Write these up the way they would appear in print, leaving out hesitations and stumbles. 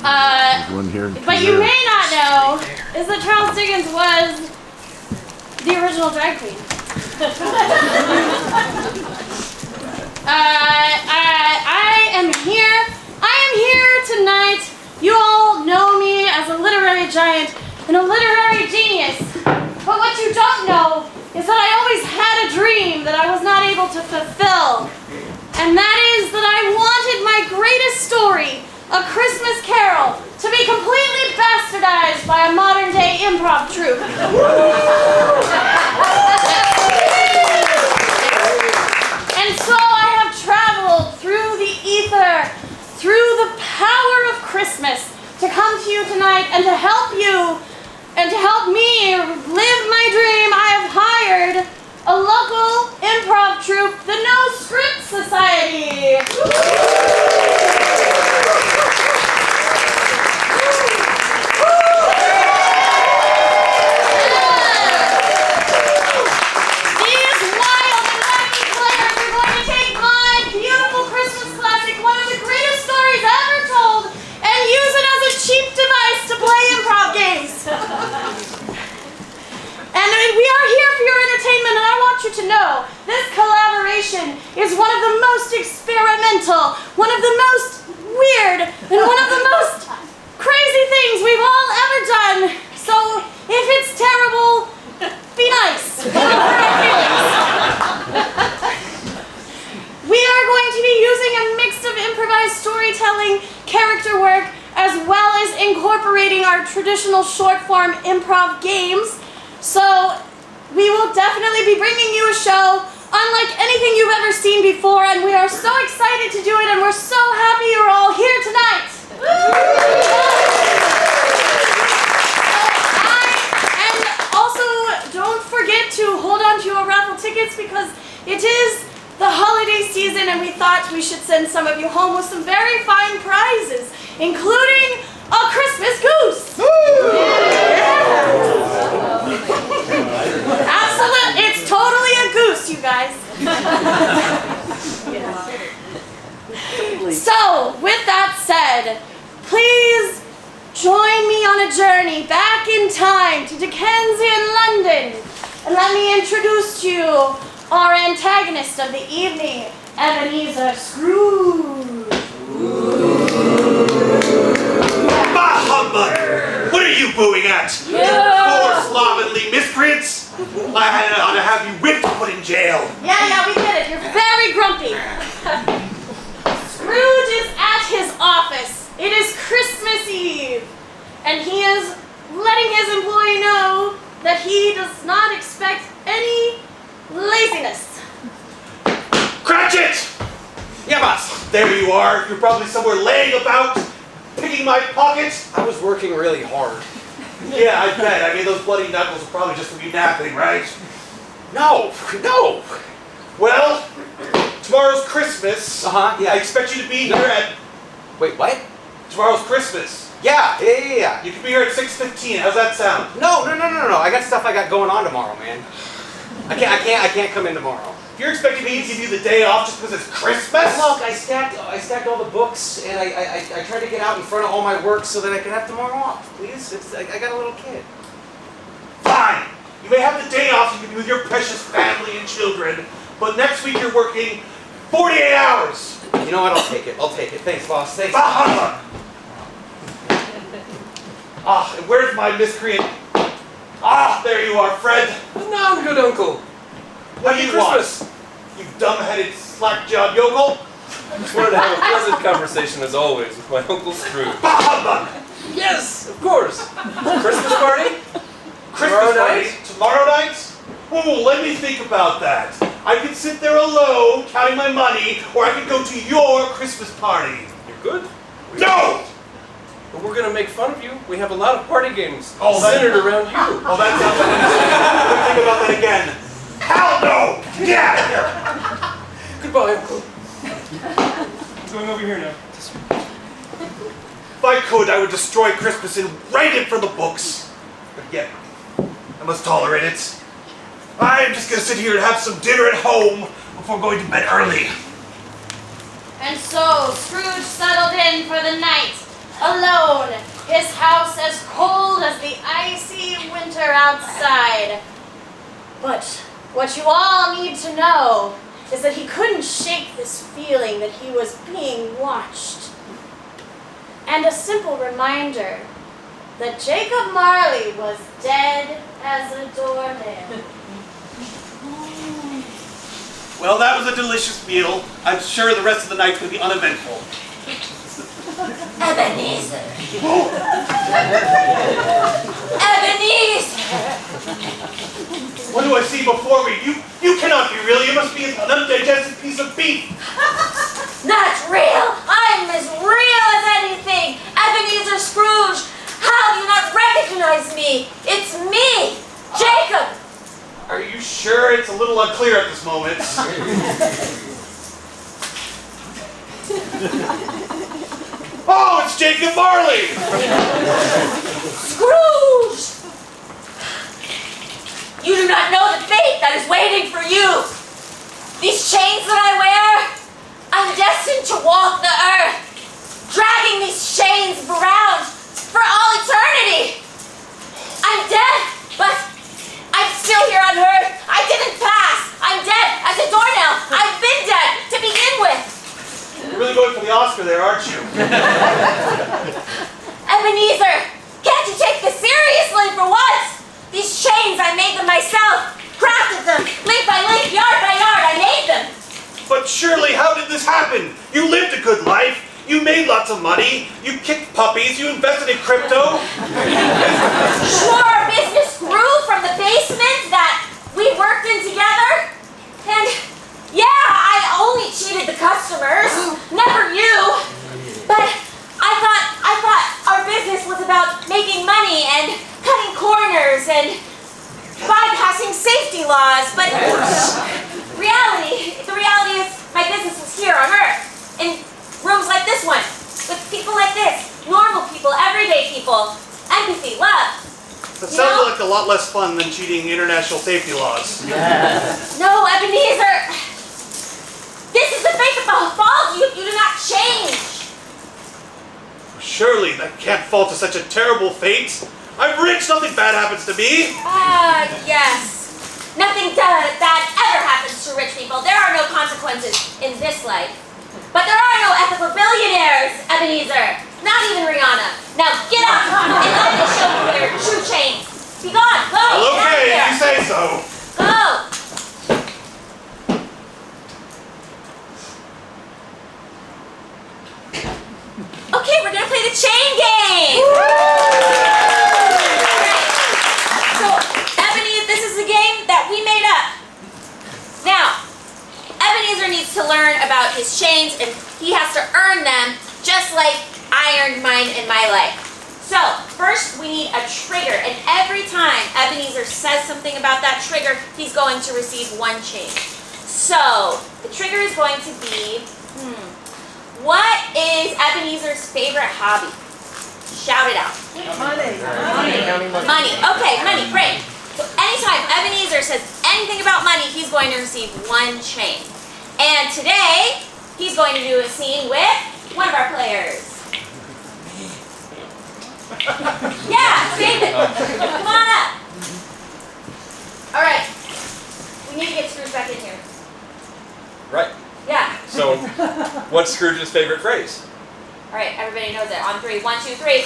But you may not know is that Charles Dickens was the original drag queen. I am here tonight. You all know me as a literary giant and a literary genius. But what you don't know is that I always had a dream that I was not able to fulfill. And that is that I wanted my greatest story, A Christmas Carol, to be completely bastardized by a modern-day improv troupe. And so I have traveled through the ether, through the power of Christmas, to come to you tonight and to help you, and to help me live my dream. I have hired a local improv troupe, the No Script Society. To know this collaboration is one of the most experimental, one of the most weird, and one of the most crazy things we've all ever done. So if it's terrible, be nice. Don't hurt our feelings. We are going to be using a mix of improvised storytelling, character work, as well as incorporating our traditional short-form improv games. So we will definitely be bringing you a show unlike anything you've ever seen before, and we are so excited to do it, and we're so happy you're all here tonight. And also, don't forget to hold on to your raffle tickets because it is the holiday season, and we thought we should send some of you home with some very fine prizes, including a Christmas goose. Absolutely, it's totally a goose, you guys. So, with that said, please join me on a journey back in time to Dickensian London, and let me introduce to you our antagonist of the evening, Ebenezer Scrooge. Bah humbug! What are you booing at? Poor slovenly miscreants! I ought to have you whipped and put in jail. Yeah, we get it. You're very grumpy. Scrooge is at his office. It is Christmas Eve, and he is letting his employee know that he does not expect any laziness. Cratchit! Yeah, boss. There you are. You're probably somewhere laying about, picking my pocket. I was working really hard. Yeah, I bet. I mean, those bloody knuckles are probably just from you napping, right? No. Well, tomorrow's Christmas. Yeah. I expect you to be here at... Wait, what? Tomorrow's Christmas. Yeah. You can be here at 6:15. How's that sound? No. I got stuff I got going on tomorrow, man. I can't come in tomorrow. You're expecting me to give you the day off just because it's Christmas? Look, I stacked all the books, and I tried to get out in front of all my work so that I could have tomorrow off. Please, I got a little kid. Fine. You may have the day off so you can be with your precious family and children, but next week you're working 48 hours. You know what? I'll take it. Thanks, boss. Thanks. And where's my miscreant? There you are, Fred. No, good uncle. What do you want? You dumb-headed, slack-jawed yokel? I just wanted to have a pleasant conversation, as always, with my Uncle Scrooge. Yes, of course. Christmas party? Christmas party? Tomorrow night? Oh, let me think about that. I could sit there alone, counting my money, or I could go to your Christmas party. You're good? No! But we're going to make fun of you. We have a lot of party games Oh, centered around you. that sounds like let me think about that again. Hell no! Get out of here! Goodbye, Uncle. I'm going over here now. If I could, I would destroy Christmas and write it for the books. But yet, I must tolerate it. I'm just going to sit here and have some dinner at home before going to bed early. And so Scrooge settled in for the night, alone laughter outside. But what you all need to know is that he couldn't shake this feeling that he was being watched. And a simple reminder that Jacob Marley was dead as a doornail. Well, that was a delicious meal. I'm sure the rest of the night's going to be uneventful. Ebenezer! Ebenezer! What do I see before me? You cannot be real. You must be an undigested piece of beef. Not real! I'm as real as anything! Ebenezer Scrooge! How do you not recognize me? It's me! Jacob! Are you sure? It's a little unclear at this moment. Oh, it's Jacob Marley! Scrooge! You do not know the fate that is waiting for you! These chains that I wear, I'm destined to walk the earth, dragging these chains around for all eternity! I'm dead, but I'm still here on earth. I didn't pass. I'm dead as a doornail. I've been dead to begin with. You're really going for the Oscar there, aren't you? Ebenezer, can't you take this seriously for once? These chains, I made them myself. Crafted them, link by link, yard by yard, I made them. But surely, how did this happen? You lived a good life. You made lots of money. You kicked puppies. You invested in crypto. Sure, our business grew from the basement that we worked in together. And yeah, I only cheated the customers, never you. But I thought our business was about making money and cutting corners and bypassing safety laws. But the reality is my business was here on Earth. In rooms like this one, with people like this, normal people, everyday people, empathy, love. That sounds like a lot less fun than cheating international safety laws. No, Ebenezer, this is the fate that befalls you if you do not change. Surely that can't fall to such a terrible fate. I'm rich, nothing bad happens to me. Yes. Nothing bad ever happens to rich people. There are no consequences in this life. But there are no ethical billionaires, Ebenezer. Not even Rihanna. Now get out and let me show you your true chains. Be gone. Go. Well, Get out of okay, here. if you say so. Go. Okay, we're gonna play the chain game. Alright. So, Ebenezer, this is a game that we made up. Now, Ebenezer needs to learn about his chains, and he has to earn them just like I earned mine in my life. So, first we need a trigger, and every time Ebenezer says something about that trigger, he's going to receive one chain. So, the trigger is going to be, what is Ebenezer's favorite hobby? Shout it out. Money. Okay, money, great. So anytime Ebenezer says anything about money, he's going to receive one chain. And today, he's going to do a scene with one of our players. Yeah, David, come on up. All right, we need to get Scrooge back in here. Right. Yeah. So, what's Scrooge's favorite phrase? All right, everybody knows it. On 3, 1, 2, 3.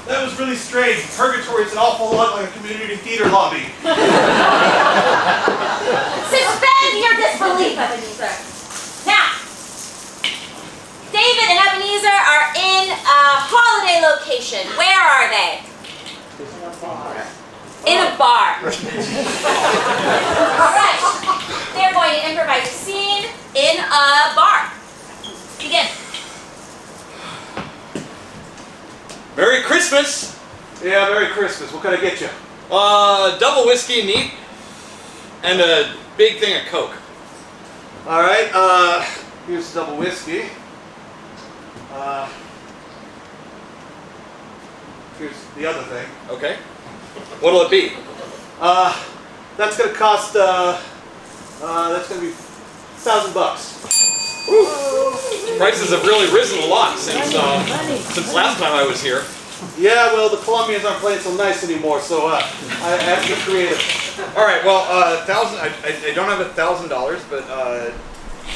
That was really strange. Purgatory is an awful lot like a community theater lobby. Suspend your disbelief, Ebenezer. Now, David and Ebenezer are in a holiday location. Where are they? In a bar. All right. They're going to improvise a scene in a bar. Begin. Merry Christmas! Yeah, Merry Christmas. What can I get you? Double whiskey neat, and a big thing of Coke. All right. Here's double whiskey. Here's the other thing. Okay. What'll it be? That's gonna cost. That's gonna be $1,000. Prices have really risen a lot since last time I was here. Yeah, well, the Colombians aren't playing so nice anymore, so I have to get creative. All right, well, I don't have $1,000, but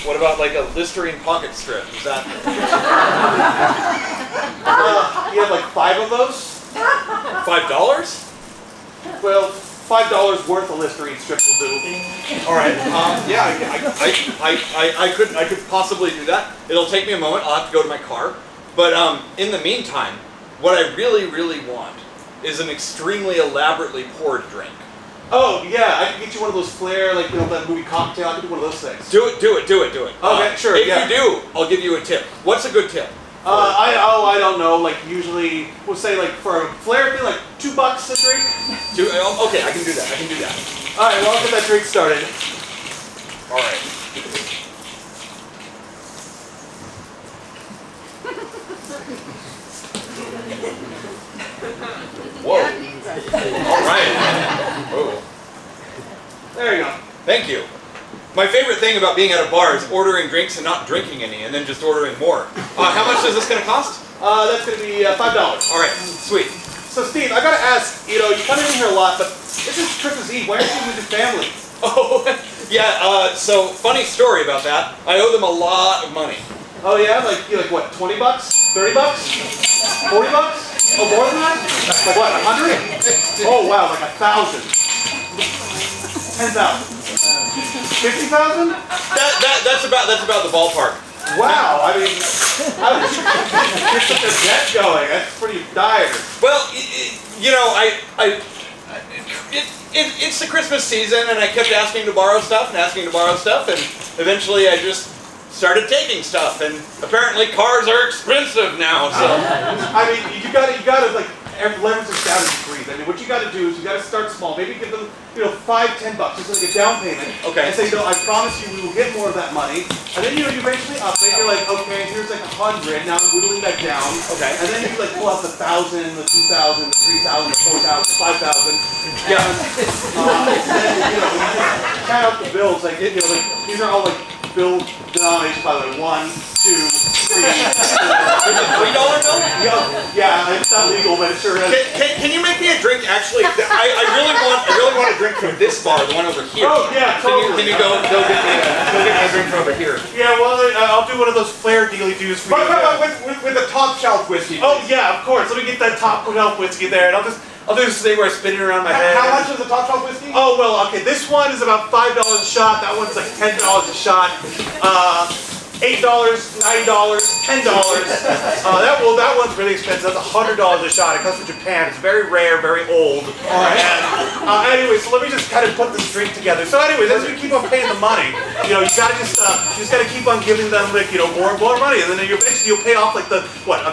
what about like a Listerine pocket strip? Is that? You have like 5 of those? $5? Well, $5 worth of Listerine strips will do. All right. Yeah, I could possibly do that. It'll take me a moment. I'll have to go to my car. But in the meantime, what I really, really want is an extremely elaborately poured drink. Oh, yeah, I can get you one of those Flair, like, that movie Cocktail. I can do one of those things. Do it. Okay, sure, If yeah. you do, I'll give you a tip. What's a good tip? I don't know, like, usually, we'll say, like, for a Flair thing, like, $2 a drink. Okay, I can do that. All right, well, I'll get that drink started. All right. Whoa. All right. Whoa. There you go. Thank you. My favorite thing about being at a bar is ordering drinks and not drinking any, and then just ordering more. How much is this going to cost? That's going to be $5. All right, sweet. So, Steve, I got to ask, you come in here a lot, but this is Christmas Eve. Why aren't you with your family? Oh, yeah, so funny story about that. I owe them a lot of money. Oh, yeah? Like what, $20? $30? $40? Oh, more than that? Like what, 100? Oh, wow, like 1,000. 10,000. 50,000? That's about the ballpark. Wow, I mean, how did you get such a debt going? That's pretty dire. Well, it's the Christmas season, and I kept asking to borrow stuff, and eventually I just started taking stuff, and apparently cars are expensive now, so. I mean, you gotta like leverage this down to degrees. I mean, what you gotta do is you gotta start small. Maybe give them, $5, $10, just like a down payment. Okay. And say, I promise you we will get more of that money. And then you eventually up it. You're like, okay, here's like 100. Now I'm whittling that down. Okay. And then you like pull out the 1,000, the 2,000, the 3,000, the 4,000, 5,000. Yeah. And then you just count out the bills. Like like these are all like bill denominations, by the way. 1, 2, 3. $3 bill? Yeah, it's not legal, but it sure is. Can you make me a drink? Actually, I really want a drink from this bar, the one over here. Oh yeah, totally. Can you go get me a drink from over here? Yeah, well, I'll do one of those Flair dealy-doos for you. With the top shelf whiskey. Oh yeah, of course. Let me get that top shelf whiskey there, and I'll do this thing where I spin it around my head. How much is the top shelf whiskey? Oh well, okay. This one is about $5 a shot. That one's like $10 a shot. $8, $9, $10. That one's really expensive. That's $100 a shot. It comes from Japan. It's very rare, very old. All right. And, anyway, so let me just kind of put this drink together. So anyways, as we keep on paying the money, you gotta you just gotta keep on giving them like more and more money, and then eventually you'll pay off like $1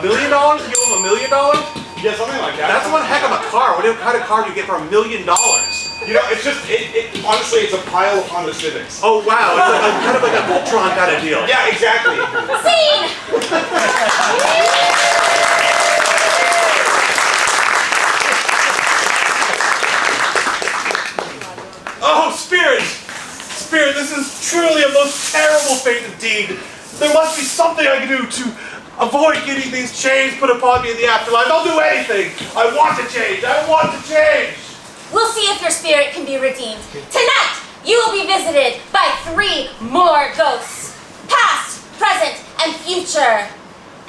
million. You give them $1 million. Yeah, something like that. That's one heck of a car. What kind of car do you get for $1 million? It's just, honestly, it's a pile of Honda Civics. Oh wow, it's like kind of like a Voltron kind of deal. Yeah, exactly. Scene! Oh, Spirit, this is truly a most terrible fate indeed. There must be something I can do to avoid getting these chains put upon me in the afterlife. I'll do anything. I want to change. We'll see if your spirit can be redeemed. Tonight, you will be visited by 3 more ghosts. Past, present, and future.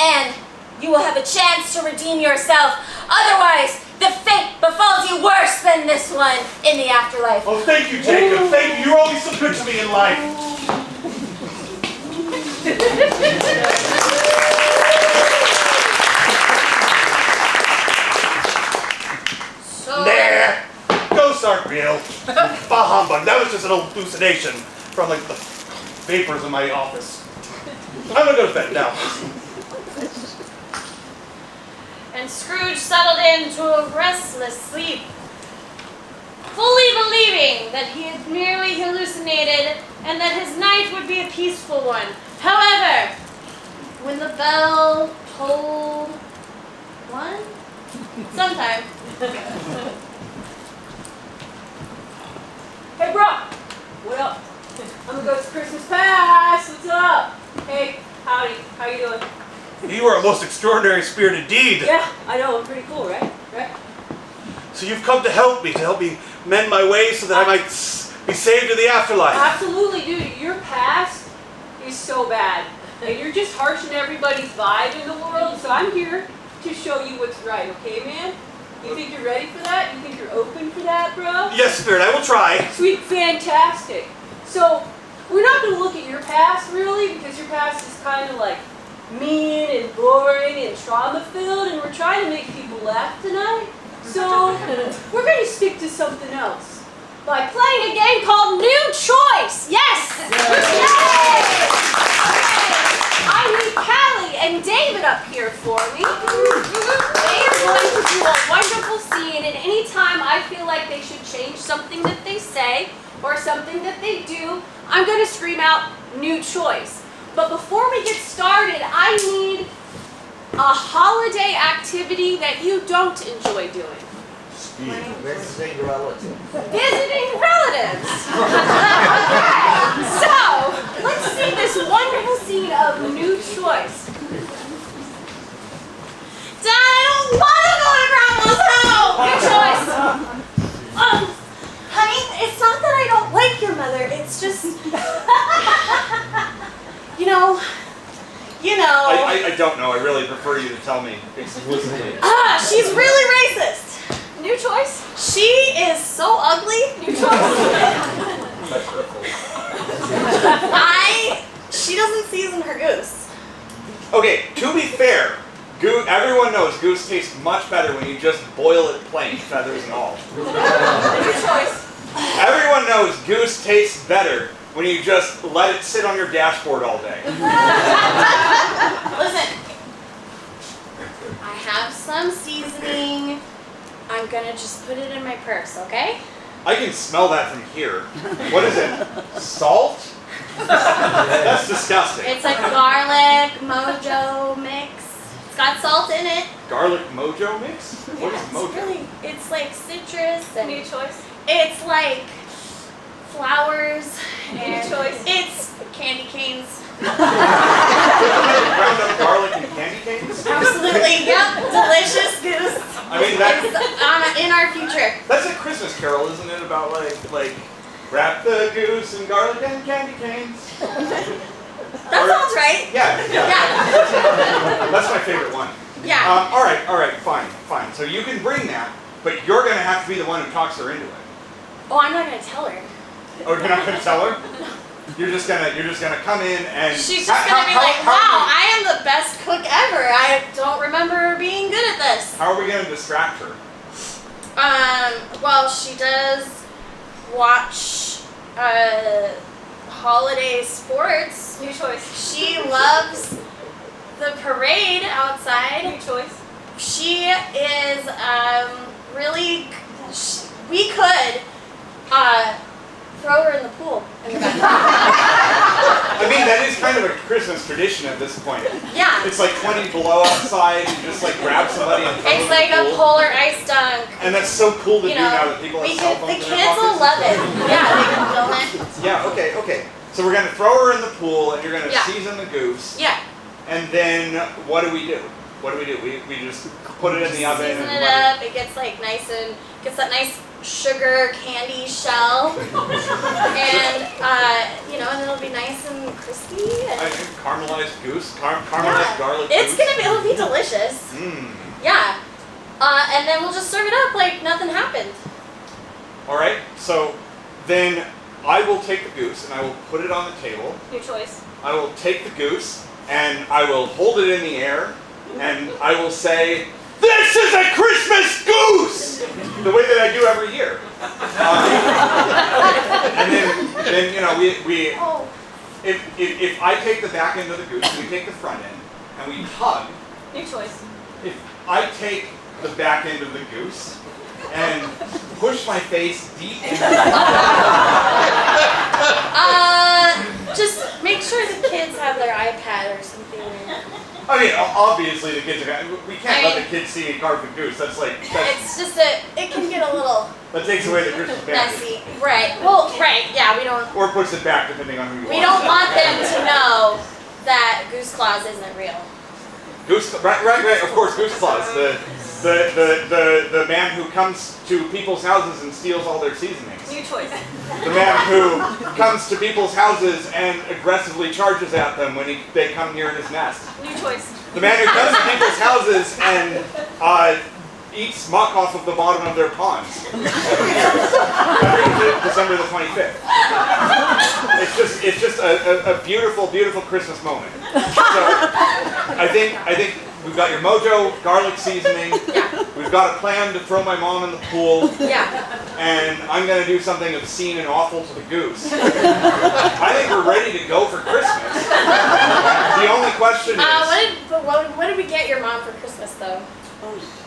And you will have a chance to redeem yourself. Otherwise, the fate befalls you worse than this one in the afterlife. Oh, thank you, Jacob. Thank you. You're always so good to me in life. Nah. Ghosts aren't real. Bah humbug. That was just an hallucination from like the vapors in my office. I'm gonna go to bed now. And Scrooge settled into a restless sleep, fully believing that he had merely hallucinated and that his night would be a peaceful one. However, when the bell tolled 1, sometime. Hey, bro! What up? I'm the ghost of Christmas past. What's up? Hey, howdy. How you doing? You are a most extraordinary spirit indeed. Yeah, I know. I'm pretty cool, right? Right? So you've come to help me mend my ways so that I might be saved in the afterlife. Absolutely, dude. Your past is so bad. And you're just harshing everybody's vibe in the world. So I'm here to show you what's right, okay, man? You think you're ready for that? You think you're open for that, bro? Yes, Spirit, I will try. Sweet, fantastic. So, we're not going to look at your past, really, because your past is kind of like mean and boring and trauma-filled, and we're trying to make people laugh tonight. So, we're going to stick to something else by playing a game called New Choice. Yes! Yay! I need Callie and David up here for me. They are going to do a wonderful scene, and anytime I feel like they should change something that they say or something that they do, I'm going to scream out, new choice. But before we get started, I need a holiday activity that you don't enjoy doing. Visiting relatives. Visiting relatives. Okay, so let's see this wonderful scene of new choice. Dad, I don't want to go to Grandma's house! New choice. Honey, it's not that I don't like your mother, it's just... you know... I don't know. I really prefer you to tell me explicitly. She's really racist. New choice. She is so ugly. New choice. She doesn't season her goose. Okay, to be fair, everyone knows goose tastes much better when you just boil it plain, feathers and all. New choice. Everyone knows goose tastes better when you just let it sit on your dashboard all day. Listen, I have some seasoning. I'm gonna just put it in my purse, okay? I can smell that from here. What is it? Salt? That's disgusting. It's a garlic mojo mix. It's got salt in it. Garlic mojo mix? What is mojo? It's like citrus and New choice. it's like flowers New and choice. it's candy canes. Ground up garlic and candy canes? Absolutely, yep, delicious goose. I mean, It's in our future. that's a Christmas Carol, isn't it? About like wrap the goose in garlic and candy canes. That sounds right. Yeah. Yeah. That's my favorite one. Yeah. All right, fine. So you can bring that, but you're gonna have to be the one who talks her into it. Oh, I'm not gonna tell her. Oh, you're not gonna tell her? You're just gonna come in and She's just gonna be like, wow, I am the best cook ever. I don't remember being good at this. How are we gonna distract her? Well, she does watch holiday sports. New choice. She loves the parade outside. New choice. She is we could throw her in the pool in the back. I mean, that is kind of a Christmas tradition at this point. Yeah. It's like 20 below outside, and you just like grab somebody and throw It's them like in the a pool. polar ice dunk. And that's so cool to You do now know, that people have cell phones the in their kids will pockets love and it. stuff. Yeah, they can film it. Yeah, okay. So we're gonna throw her in the pool, and you're gonna Yeah. season the goose. Yeah. And then what do we do? We just put it in the oven Season and it let up. It gets like gets that nice sugar candy shell, and and it'll be nice and crispy. I And think caramelized goose, caramelized garlic it's goose. it'll be delicious. Mmm. Yeah. And then we'll just serve it up like nothing happened. All right. So then I will take the goose and I will put it on the table. New choice. I will take the goose and I will hold it in the air and I will say, "This is a Christmas goose!" The way that I do every year. And then we Oh. if I take the back end of the goose, we take the front end and we hug. New choice. If I take the back end of the goose and push my face deep into Just make sure the kids have their iPad or something. I mean, obviously the kids are. We can't let the kids see a carved goose. That's It's just that it can get a little that takes away the Christmas magic. messy. Right. Well, right. Yeah, we don't. Or puts it back depending on who you are. We don't want them to know that Goose Claus isn't real. Right. Of course, Goose Claus, the man who comes to people's houses and steals all their seasonings. New choice. The man who comes to people's houses and aggressively charges at them when they come near his nest. New choice. The man who comes to people's houses and eats muck off of the bottom of their ponds. Every December the 25th. It's just a beautiful, beautiful Christmas moment. So I think we've got your mojo, garlic seasoning. Yeah. We've got a plan to throw my mom in the pool. Yeah. And I'm going to do something obscene and awful to the goose. I think we're ready to go for Christmas. The only question is... What did we get your mom for Christmas, though?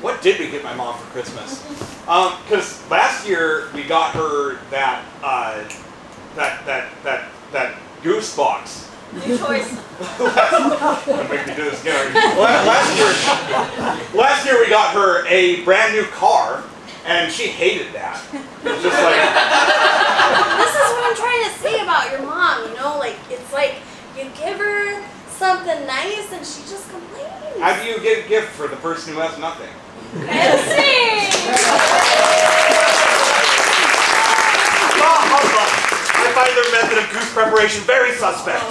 What did we get my mom for Christmas? Because last year we got her that goose box. New choice. Don't make me do this again. Last year we got her a brand new car, and she hated that. It was just like... This is what I'm trying to say about your mom, you know? Like, it's like you give her something nice and she just complains. How do you get a gift for the person who has nothing? And sing! I find their method of goose preparation very suspect.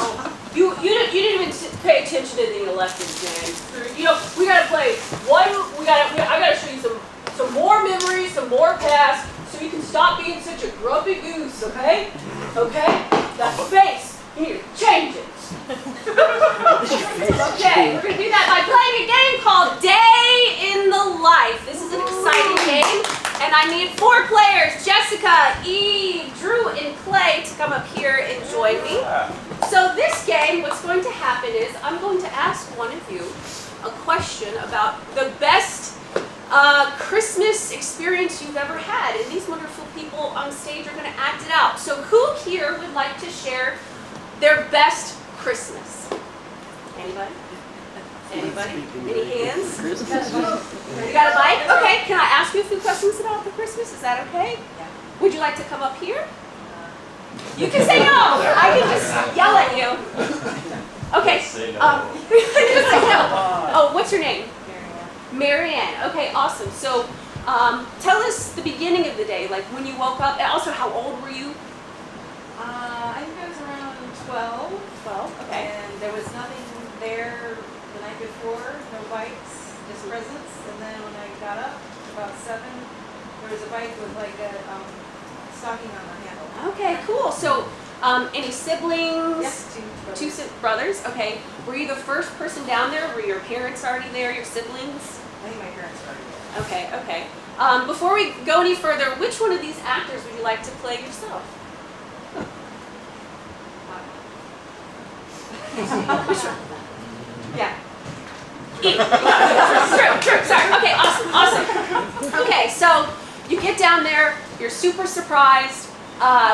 You didn't even pay attention to the electives, man. You know, we gotta play one. I gotta show you some more memories, some more past, so you can stop being such a grumpy goose. Okay? Okay? That space. You need to change it. Okay, we're gonna do that by playing a game called Day in the Life. This is an exciting game, and I need 4 players: Jessica, Eve, Drew, and Clay to come up here and join me. So this game, what's going to happen is I'm going to ask one of you a question about the best Christmas experience you've ever had, and these wonderful people on stage are going to act it out. So who here would like to share their best Christmas? Anybody? Anybody? Any hands? You got a mic? Okay, can I ask you a few questions about the Christmas? Is that okay? Yeah. Would you like to come up here? You can say no. I can just yell at you. Okay. Just say no. Oh, what's your name? Marianne. Okay, awesome. So, tell us the beginning of the day, like when you woke up, and also how old were you? I think I was around 12. 12. Okay. And there was nothing there the night before, no bikes, just presents. And then when I got up, about 7, there was a bike with like a stocking on the handle. Okay, cool. So, any siblings? Yes, 2 brothers. 2 brothers. Okay. Were you the first person down there? Were your parents already there? Your siblings? I think my parents were there. Okay. Okay. Before we go any further, which one of these actors would you like to play yourself? Which one? Yeah. True. Sorry. Okay. Awesome. Okay. So you get down there. You're super surprised.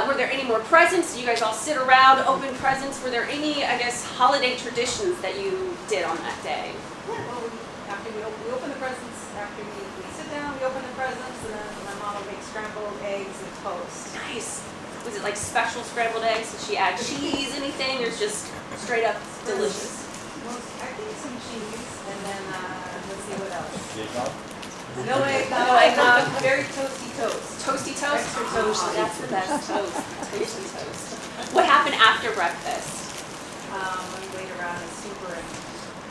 Were there any more presents? Did you guys all sit around, open presents? Were there any, I guess, holiday traditions that you did on that day? Yeah, well, after we open the presents, after we sit down, we open the presents, and then my mom will make scrambled eggs and toast. Nice. Was it like special scrambled eggs? Did she add cheese, anything, or it's just straight up delicious? Well, I think some cheese, and then let's see what else. Eggnog? No eggnog, very toasty toast. Toasty toast? Extra toast. Oh, that's the best toast. Toasty toast. What happened after breakfast? We wait around and super and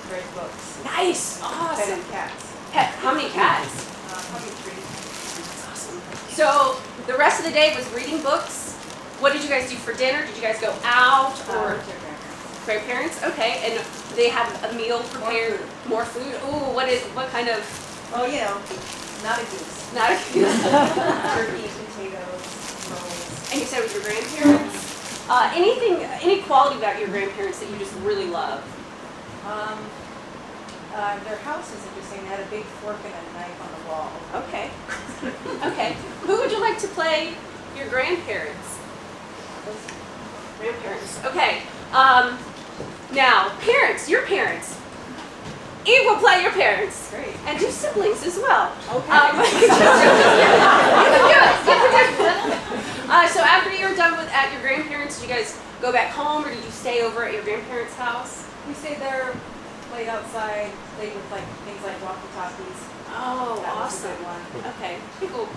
read books. Nice. Awesome. Petted cats. How many cats? Probably 3. That's awesome. So the rest of the day was reading books. What did you guys do for dinner? Did you guys go out or With your grandparents. grandparents? Okay, and they have a meal prepared. More food. Ooh, what kind of? Oh, you know, not a goose. Not a Turkey, potatoes, rolls. And you said with your grandparents. Any quality about your grandparents that you just really love? Their house is interesting. They had a big fork and a knife on the wall. Okay. Okay. Who would you like to play your grandparents? Grandparents. Okay. Now, parents, your parents. Eve will play your parents. Great. And your siblings as well. Okay. You can do it. So after you were done at your grandparents, did you guys go back home or did you stay over at your grandparents' house? We stayed there, played outside, played with like things like walkie-talkies. Oh, That was a awesome. good one. Okay,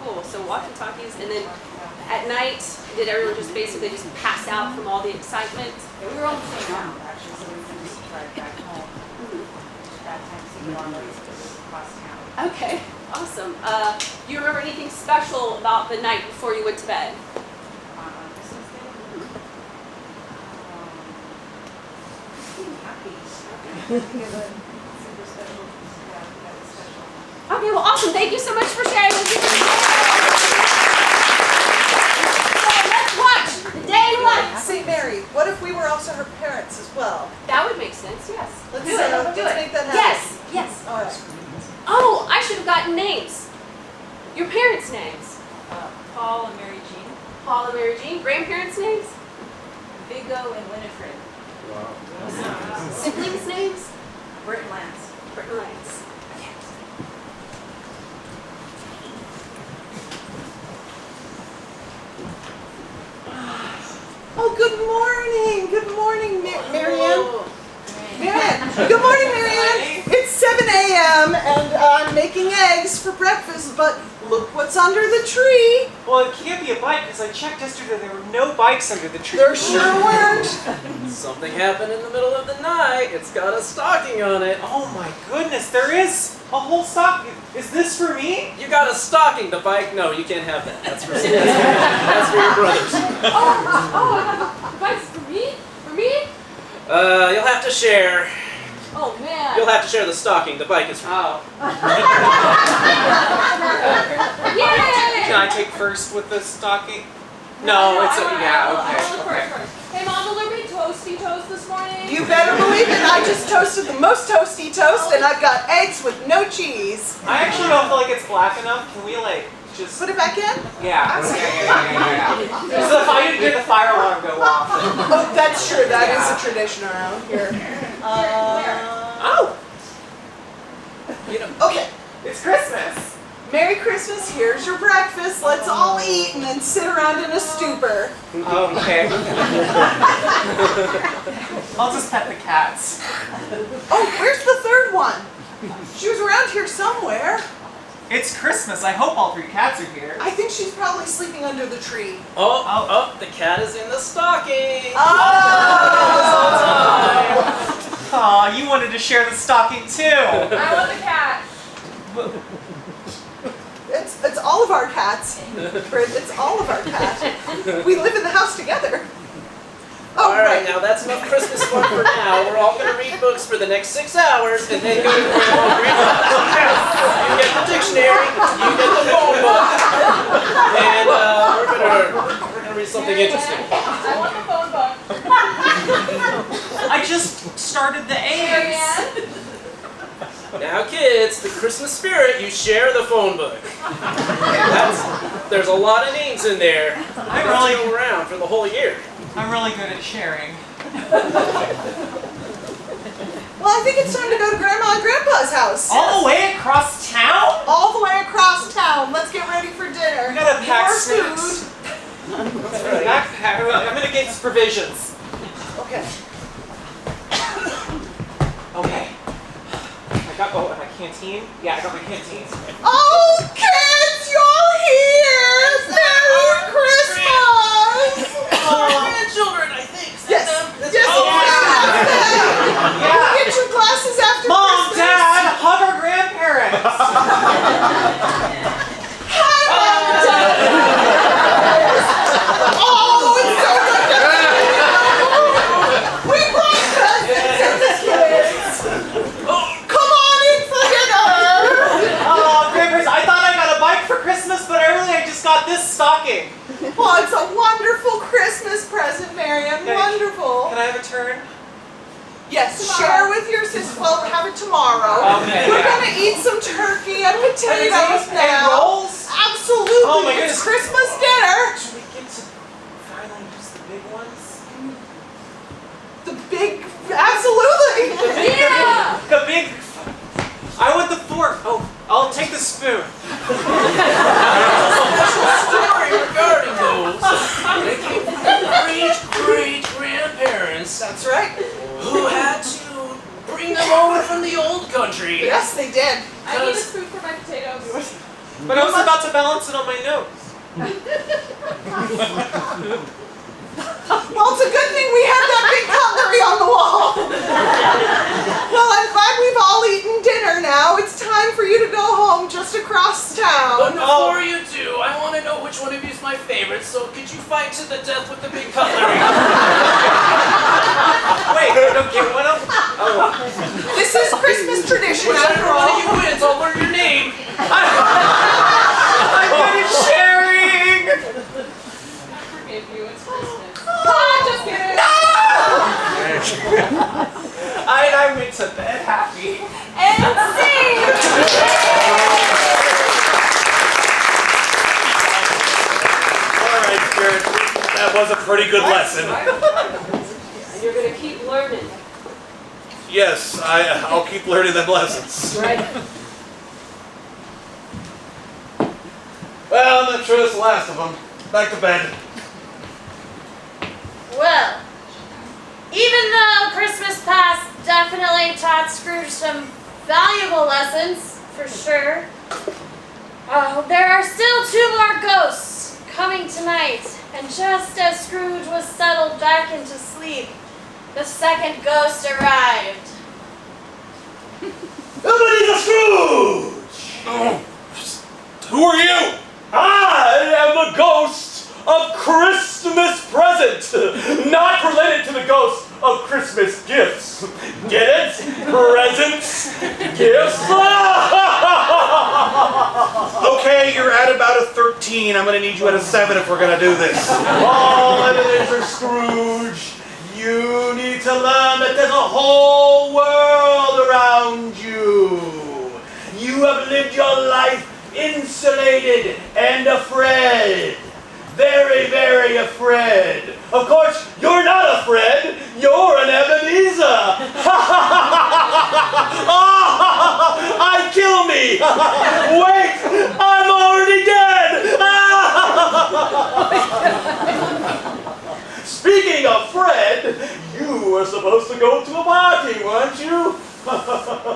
cool. So walkie-talkies, and then Yeah. at night, did everyone just basically just pass out from all the excitement? Yeah, we were on the same route actually, so we could just drive back home. That time, so we long ways across town. Okay, awesome. Do you remember anything special about the night before you went to bed? On Christmas Day. Being happy. I think it was super special. Yeah, that was special. Okay, well, awesome. Thank you so much for sharing with me. So let's watch the day in life. St. Mary, what if we were also her parents as well? That would make sense, yes. Let's do it. let's make that happen. Yes. All right. Oh, I should have gotten names. Your parents' names. Paul and Mary Jean, Paul and Mary Jean. Grandparents' names. Vigo and Winifred, Siblings' names. Britt and Lance. Britt and Lance. Oh, good morning. Good morning, Marianne. Oh. Marianne. Good morning, Marianne. It's 7 a.m. and I'm making eggs for breakfast, but look what's under the tree. Well, it can't be a bike because I checked yesterday. There were no bikes under the tree. There sure weren't. Something happened in the middle of the night. It's got a stocking on it. Oh my goodness, there is a whole stocking. Is this for me? You got a stocking. The bike? No, you can't have that. That's for that's for your brothers. Oh, advice for me? For me? You'll have to share. Oh man. You'll have to share the stocking. The bike is for Oh. Yay! Can I take first with the stocking? No, it's okay. Hey Mom, will there be toasty toast this morning? You better believe it. I just toasted the most toasty toast, and I've got eggs with no cheese. I actually don't feel like it's black enough. Can we like just? Put it back in? Yeah. So if I didn't hear the fire alarm go off. Oh, that's true. That is a tradition around here. Oh, Okay. it's Christmas. Merry Christmas. Here's your breakfast. Let's all eat and then sit around in a stupor. Okay. I'll just pet the cats. Oh, where's the third one? She was around here somewhere. It's Christmas. I hope all 3 cats are here. I think she's probably sleeping under the tree. Oh, the cat is in the stocking. Aw, you wanted to share the stocking too. I want the cat. It's all of our cats. Britt, it's all of our cats. We live in the house together. Oh, All right, now that's enough Christmas fun for now. We're all going to read books for the next 6 hours and then go to Grandma and Grandma. You get the dictionary, you get the phone book, and we're gonna read something interesting. I want the phone book. I just started the eggs. Now, kids, the Christmas spirit, you share the phone book. There's a lot of names in there. I They'll really- go around for the whole year. I'm really good at sharing. well, I think it's time to go to Grandma and Grandpa's house. All the way across town? All the way across town. Let's get ready for dinner. We gotta pack More snacks. food. Backpack. I'm gonna get some provisions. Okay. Okay. I got my canteen. Yeah, I got my canteen. Oh, kids, you're here! Merry Christmas! Grandchildren, I think. Yes, yes, Oh, yeah. Yeah. Get your glasses after Mom, Christmas. Dad, hug our grandparents. Hi, Mom and Dad. Oh, it's so good to see you. We brought presents to the kids. Come on in for dinner. Oh, grandparents, I thought I got a bike for Christmas, but I just got this stocking. Well, it's a wonderful Christmas present, Marianne. Okay. Wonderful. Can I have a turn? Yes, share with your sister. Well, have it tomorrow. Okay. We're gonna eat some turkey and potatoes And now. rolls? Absolutely. Oh my It's goodness. Christmas dinner. Should we get to finally use the big ones? The big, absolutely. Yeah! The big fork. Oh, I'll take the spoon. Story regarding those. They came from great-great-grandparents. That's right. Who had to bring them over from the old country. Yes, they did. I need a spoon for my potatoes. But I was about to balance it on my nose. Well, it's a good thing we had that big cutlery on the wall. Well, I'm glad we've all eaten dinner now. It's time for you to go home just across But town. before you do, I want to know which one of you is my favorite, so could you fight to the death with the big cutlery? Wait, I don't get one of them? Oh. This is Christmas tradition after Whichever one of all. you wins, I'll learn your name. I'm good at sharing! I forgive you. It's Christmas. Ah, just kidding. I went to bed happy. And scene! All right, Spirit. That was a pretty good lesson. And you're gonna keep learning. Yes, I'll keep learning them lessons. Right. Well, I'm not sure that's the last of them. Back to bed. Well, even though Christmas past definitely taught Scrooge some valuable lessons, for sure, there are still 2 more ghosts coming tonight. And just as Scrooge was settled back into sleep, the second ghost arrived. Ebenezer Scrooge! Who are you? I am the ghost of Christmas present, not related to the ghost of Christmas gifts. Get it? Presents, gifts. Okay, you're at about a 13. I'm gonna need you at a 7 if we're gonna do this. Oh, Ebenezer Scrooge, you need to learn that there's a whole world around you. You have lived your life insulated and afraid. Very, very afraid. Of course, you're not a Fred, you're an Ebenezer. I kill me. Wait, I'm already dead. Speaking of Fred, you were supposed to go to a party, weren't you?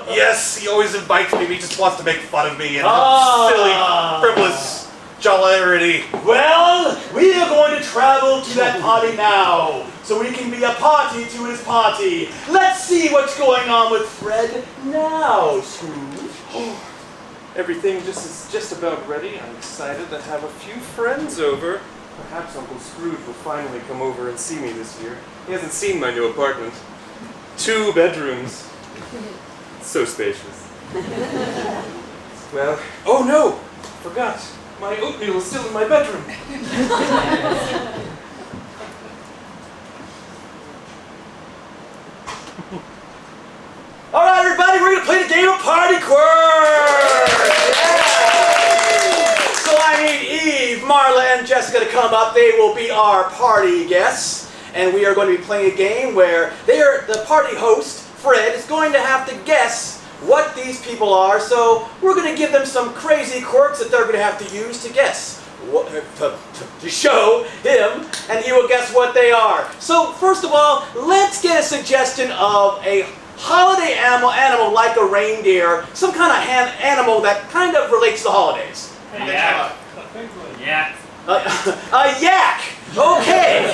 Yes, he always invites me. He just wants to make fun of me and silly, frivolous jollity. Well, we are going to travel to that party now, so we can be a party to his party. Let's see what's going on with Fred now, Scrooge. Everything is just about ready. I'm excited to have a few friends over. Perhaps Uncle Scrooge will finally come over and see me this year. He hasn't seen my new apartment. 2 bedrooms. So spacious. Well, oh no! Forgot. My oatmeal is still in my bedroom. All right, everybody, we're gonna play the game of Party Quirk. So I need Eve, Marla, and Jessica to come up. They will be our party guests, and we are going to be playing a game where the party host, Fred, is going to have to guess what these people are. So we're going to give them some crazy quirks that they're going to have to use to guess, to show him, and he will guess what they are. So first of all, let's get a suggestion of a holiday animal like a reindeer, some kind of animal that kind of relates to the holidays. A yak. Yak. A yak! Okay!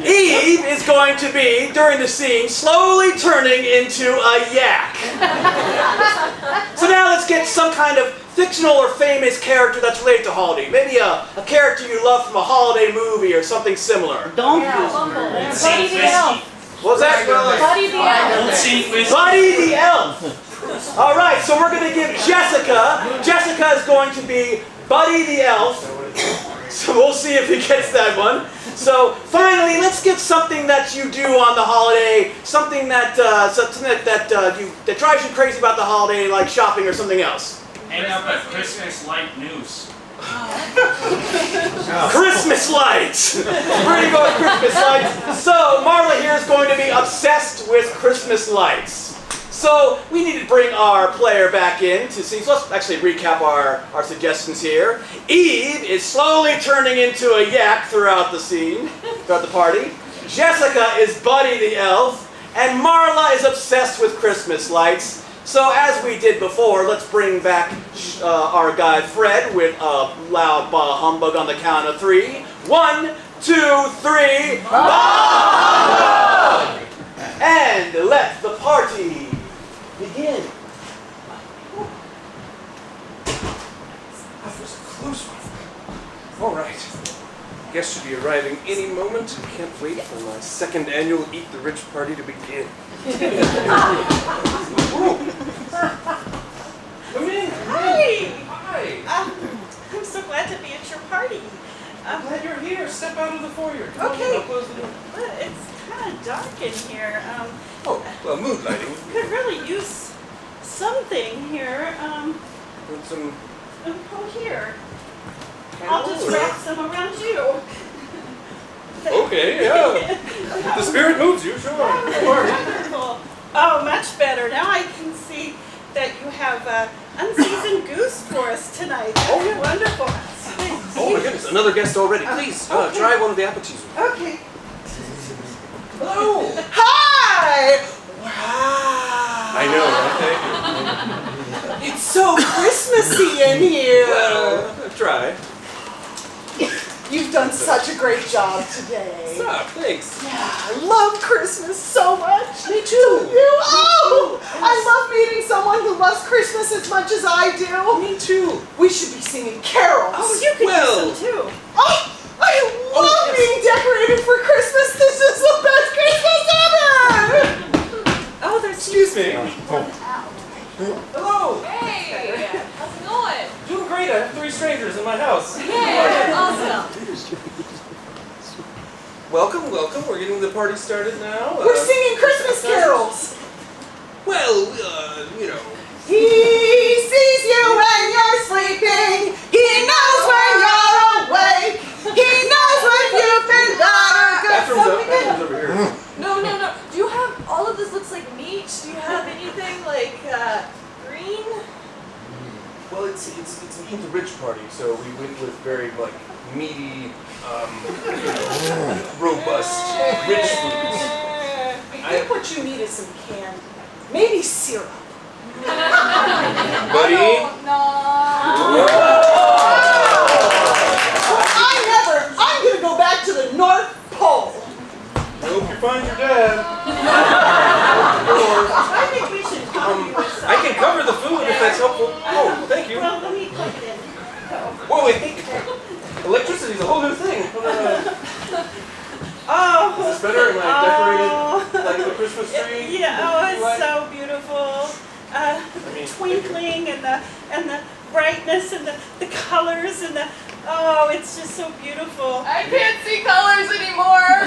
Eve is going to be, during the scene, slowly turning into a yak. So now let's get some kind of fictional or famous character that's related to holiday. Maybe a character you love from a holiday movie or something similar. Buddy the Elf. What's that? Buddy the Elf. Buddy the Elf! Alright, so we're going to give Jessica is going to be Buddy the Elf. So we'll see if he gets that one. So finally, let's get something that you do on the holiday, something that drives you crazy about the holiday, like shopping or something else. Hang up a Christmas light noose. Christmas lights! We're going to go with Christmas lights. So Marla here is going to be obsessed with Christmas lights. So we need to bring our player back in to sing. So let's actually recap our suggestions here. Eve is slowly turning into a yak throughout the scene, throughout the party. Jessica is Buddy the elf. And Marla is obsessed with Christmas lights. So as we did before, let's bring back our guy Fred with a loud bah humbug on the count of 3. 1, 2, 3, bah humbug! And let the party begin. That was a close one. All right. Guests should be arriving any moment. Can't wait for my second annual Eat the Rich party to begin. Come in. Hi! Hi. I'm so glad to be at your party. I'm glad you're here. Step out of the foyer. Come Okay. on, I'll close the door. But it's kind of dark in here. Oh, well, mood lighting. Could really use something here. Want some Oh, here. I'll just wrap some around you. Okay, yeah. If the spirit moves you, sure. Wonderful. Oh, much better. Now I can see that you have unseasoned goose for us tonight. Oh, yeah. Wonderful. Oh my goodness, another guest already. Please, okay. try one of the appetizers. Okay. Hello. Hi! I know, right? It's so Christmassy in here. Well, try. You've done such a great job today. Stop, thanks. Yeah, I love Christmas so much. Me too. You? Oh! I love meeting someone who loves Christmas as much as I do. Me too. We should be singing carols. Oh, you could Well. do some too. Oh, I love being decorated for Christmas. This is the best Christmas ever! Oh, there's Excuse me. Hello. Hey, how's it going? Doing great. I have 3 strangers in my house. Yay, awesome. Welcome, welcome. We're getting the party started now. We're singing Christmas carols. Well, you know. He sees you when you're sleeping. He knows when you're awake. He knows when you've been bad or good. Bathroom's up. Bathroom's over here. No. Do you have, all of this looks like meat. Do you have anything like green? Well, it's an Eat the Rich party, so we went with very meaty, robust, rich foods. I think what you need is some candy. Maybe syrup. Buddy. No. I'm gonna go back to the North Pole. I hope you find your dad. I think we should help you with something. I can cover the food if that's helpful. Oh, thank you. Well, let me plug it in. Whoa, wait. Electricity's a whole new thing. Oh. Is this better? Am I decorated like the Christmas tree? Yeah, oh, it's so beautiful. Twinkling and the brightness and the colors and oh, it's just so beautiful. I can't see colors anymore.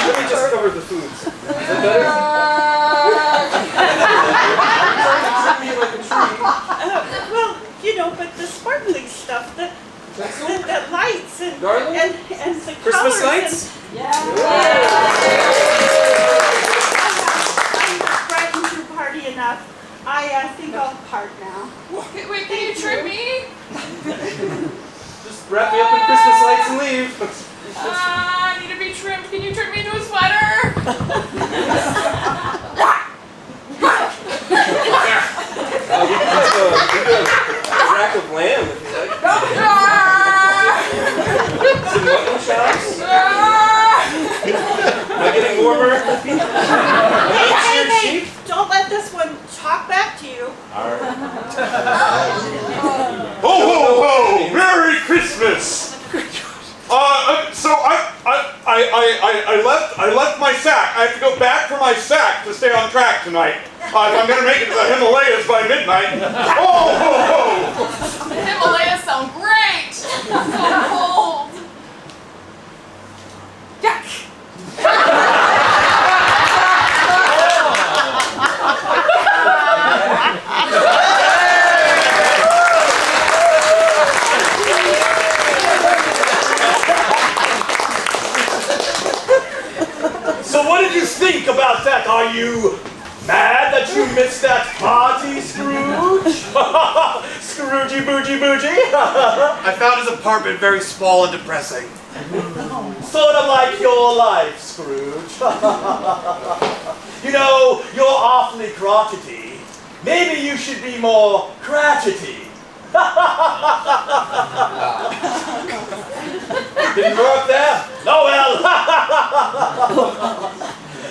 Let me just cover the foods. Is that better? Well, you know, but the sparkling stuff, the lights and Darling? and the Christmas colors lights? I've brightened your party enough. I think I'll part now. Wait, can you trim me? Just wrap me up in Christmas lights and leave. I need to be trimmed. Can you turn me into a sweater? We can do a rack of lamb if you like. Some mutton chops. Am I getting warmer? Hey, don't let this one talk back to you. Ho, ho, ho! Merry Christmas! So I left my sack. I have to go back for my sack to stay on track tonight. If I'm gonna make it to the Himalayas by midnight. Ho, ho, ho! The Himalayas sound great. So cold. Yuck. think about that? Are you mad that you missed that party, Scrooge? Scroogey boogie boogie. I found his apartment very small and depressing. Sort of like your life, Scrooge. You know, you're awfully crotchety. Maybe you should be more cratchety. Didn't work there? Oh well.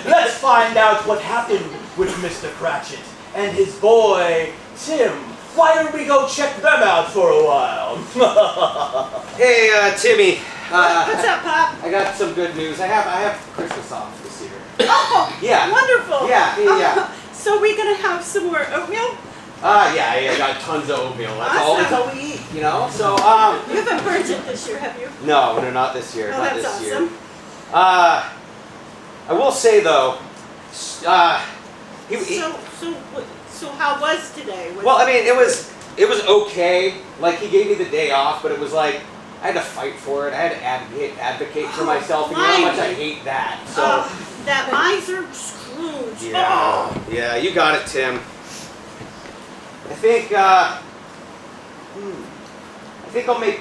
Let's find out what happened with Mr. Cratchit and his boy, Tim. Why don't we go check them out for a while? Hey, Timmy. What's up, Pop? I got some good news. I have Christmas off this year. Oh, Yeah. wonderful. Yeah. So we gonna have some more oatmeal? Yeah, I got tons of oatmeal. That's all we eat, you know? So, You haven't burnt it this year, have you? No, not this year. Oh, not that's this awesome. year. I will say though, So how was today? well, I mean, it was okay. Like, he gave me the day off, but it was like, I had to fight for it. I had to advocate for myself, and you know how much I hate that. So, that miser Scrooge. yeah, you got it, Tim. I think I'll make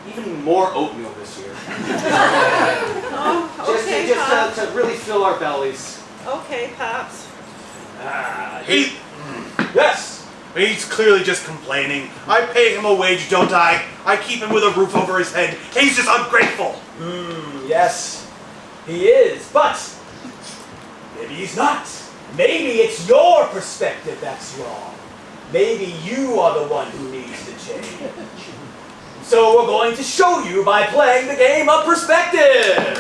even more oatmeal this year. Okay, just to really fill our bellies. Okay, Pops. Yes. He's clearly just complaining. I pay him a wage, don't I? I keep him with a roof over his head. He's just ungrateful. Yes, he is, but maybe he's not. Maybe it's your perspective that's wrong. Maybe you are the one who needs to change. So we're going to show you by playing the game of perspective.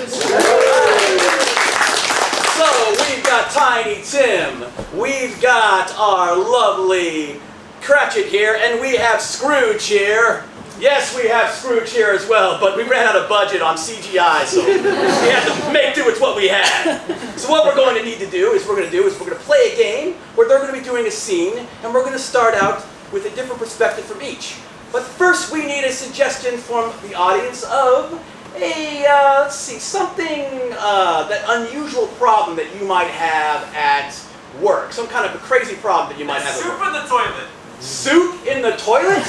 So we've got Tiny Tim, we've got our lovely Cratchit here, and we have Scrooge here. Yes, we have Scrooge here as well, but we ran out of budget on CGI, so we had to make do with what we had. So what we're going to need to do is we're going to play a game where they're going to be doing a scene, and we're going to start out with a different perspective from each. But first we need a suggestion from the audience of let's see, something, that unusual problem that you might have at work. Some kind of a crazy problem that you might have at work. Soup in the toilet. Soup in the toilet?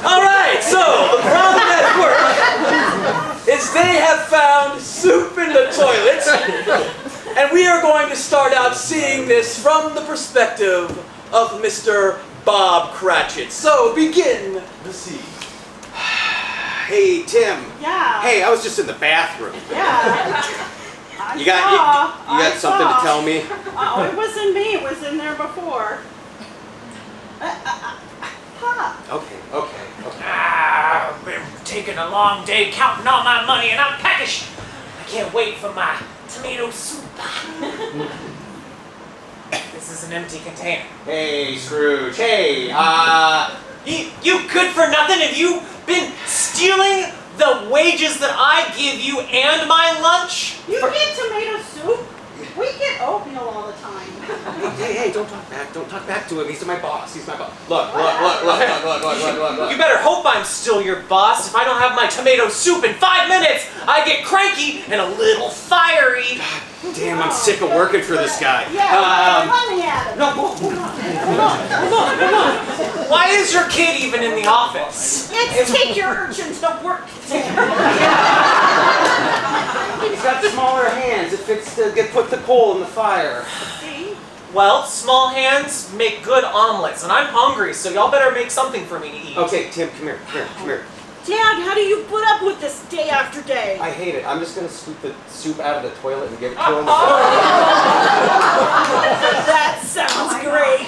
Alright, so the problem at work is they have found soup in the toilet, and we are going to start out seeing this from the perspective of Mr. Bob Cratchit. So begin the scene. Hey, Tim. Yeah. Hey, I was just in the bathroom. Yeah. You got something to tell me? Oh, it wasn't me. It was in there before. Pop. Okay. I've been taking a long day counting all my money and I'm peckish. I can't wait for my tomato soup. This is an empty container. Hey, Scrooge. Hey, You good for nothing? Have you been stealing the wages that I give you and my lunch? You get tomato soup? We get oatmeal all the time. Hey, don't talk back. Don't talk back to him. He's my boss. Look. You better hope I'm still your boss. If I don't have my tomato soup in 5 minutes, I get cranky and a little fiery. Damn, I'm sick of working for this guy. Yeah, let me at him. No, hold on. Why is your kid even in the office? It's take your urchins to work. He's got smaller hands. It fits to put the coal in the fire. See? Well, small hands make good omelets, and I'm hungry, so y'all better make something for me to eat. Okay, Tim, come here. Dad, how do you put up with this day after day? I hate it. I'm just gonna scoop the soup out of the toilet and give it to him. That sounds great.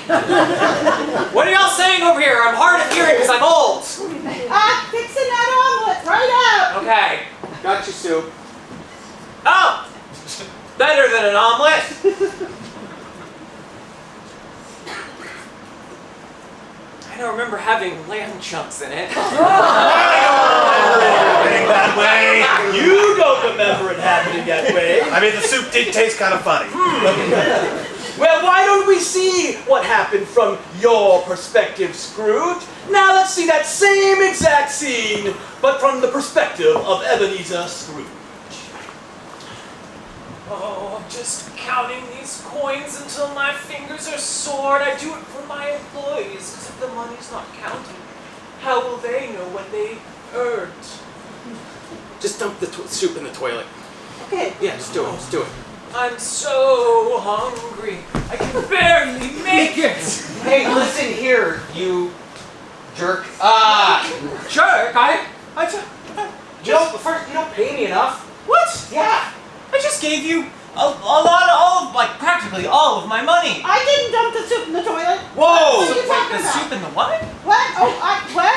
What are y'all saying over here? I'm hard of hearing because I'm old. Fixing that omelet right out. Okay. Got your soup. Oh! Better than an omelet. I don't remember having lamb chunks in it. That way. You don't remember it happening that way. I mean, the soup did taste kind of funny. Well, why don't we see what happened from your perspective, Scrooge? Now let's see that same exact scene, but from the perspective of Ebenezer Scrooge. Oh, I'm just counting these coins until my fingers are sore. And I do it for my employees, because if the money's not counted, how will they know what they earned? Just dump the soup in the toilet. Okay. Yeah, just do it. Just do it. I'm so hungry. I can barely make it. Hey, listen here, you jerk. Jerk? You don't pay me enough. What? Yeah. I just gave you a lot of, practically all of my money. I didn't dump the soup in the toilet. Whoa! What are you talking The about? soup in the what? What? Oh, what?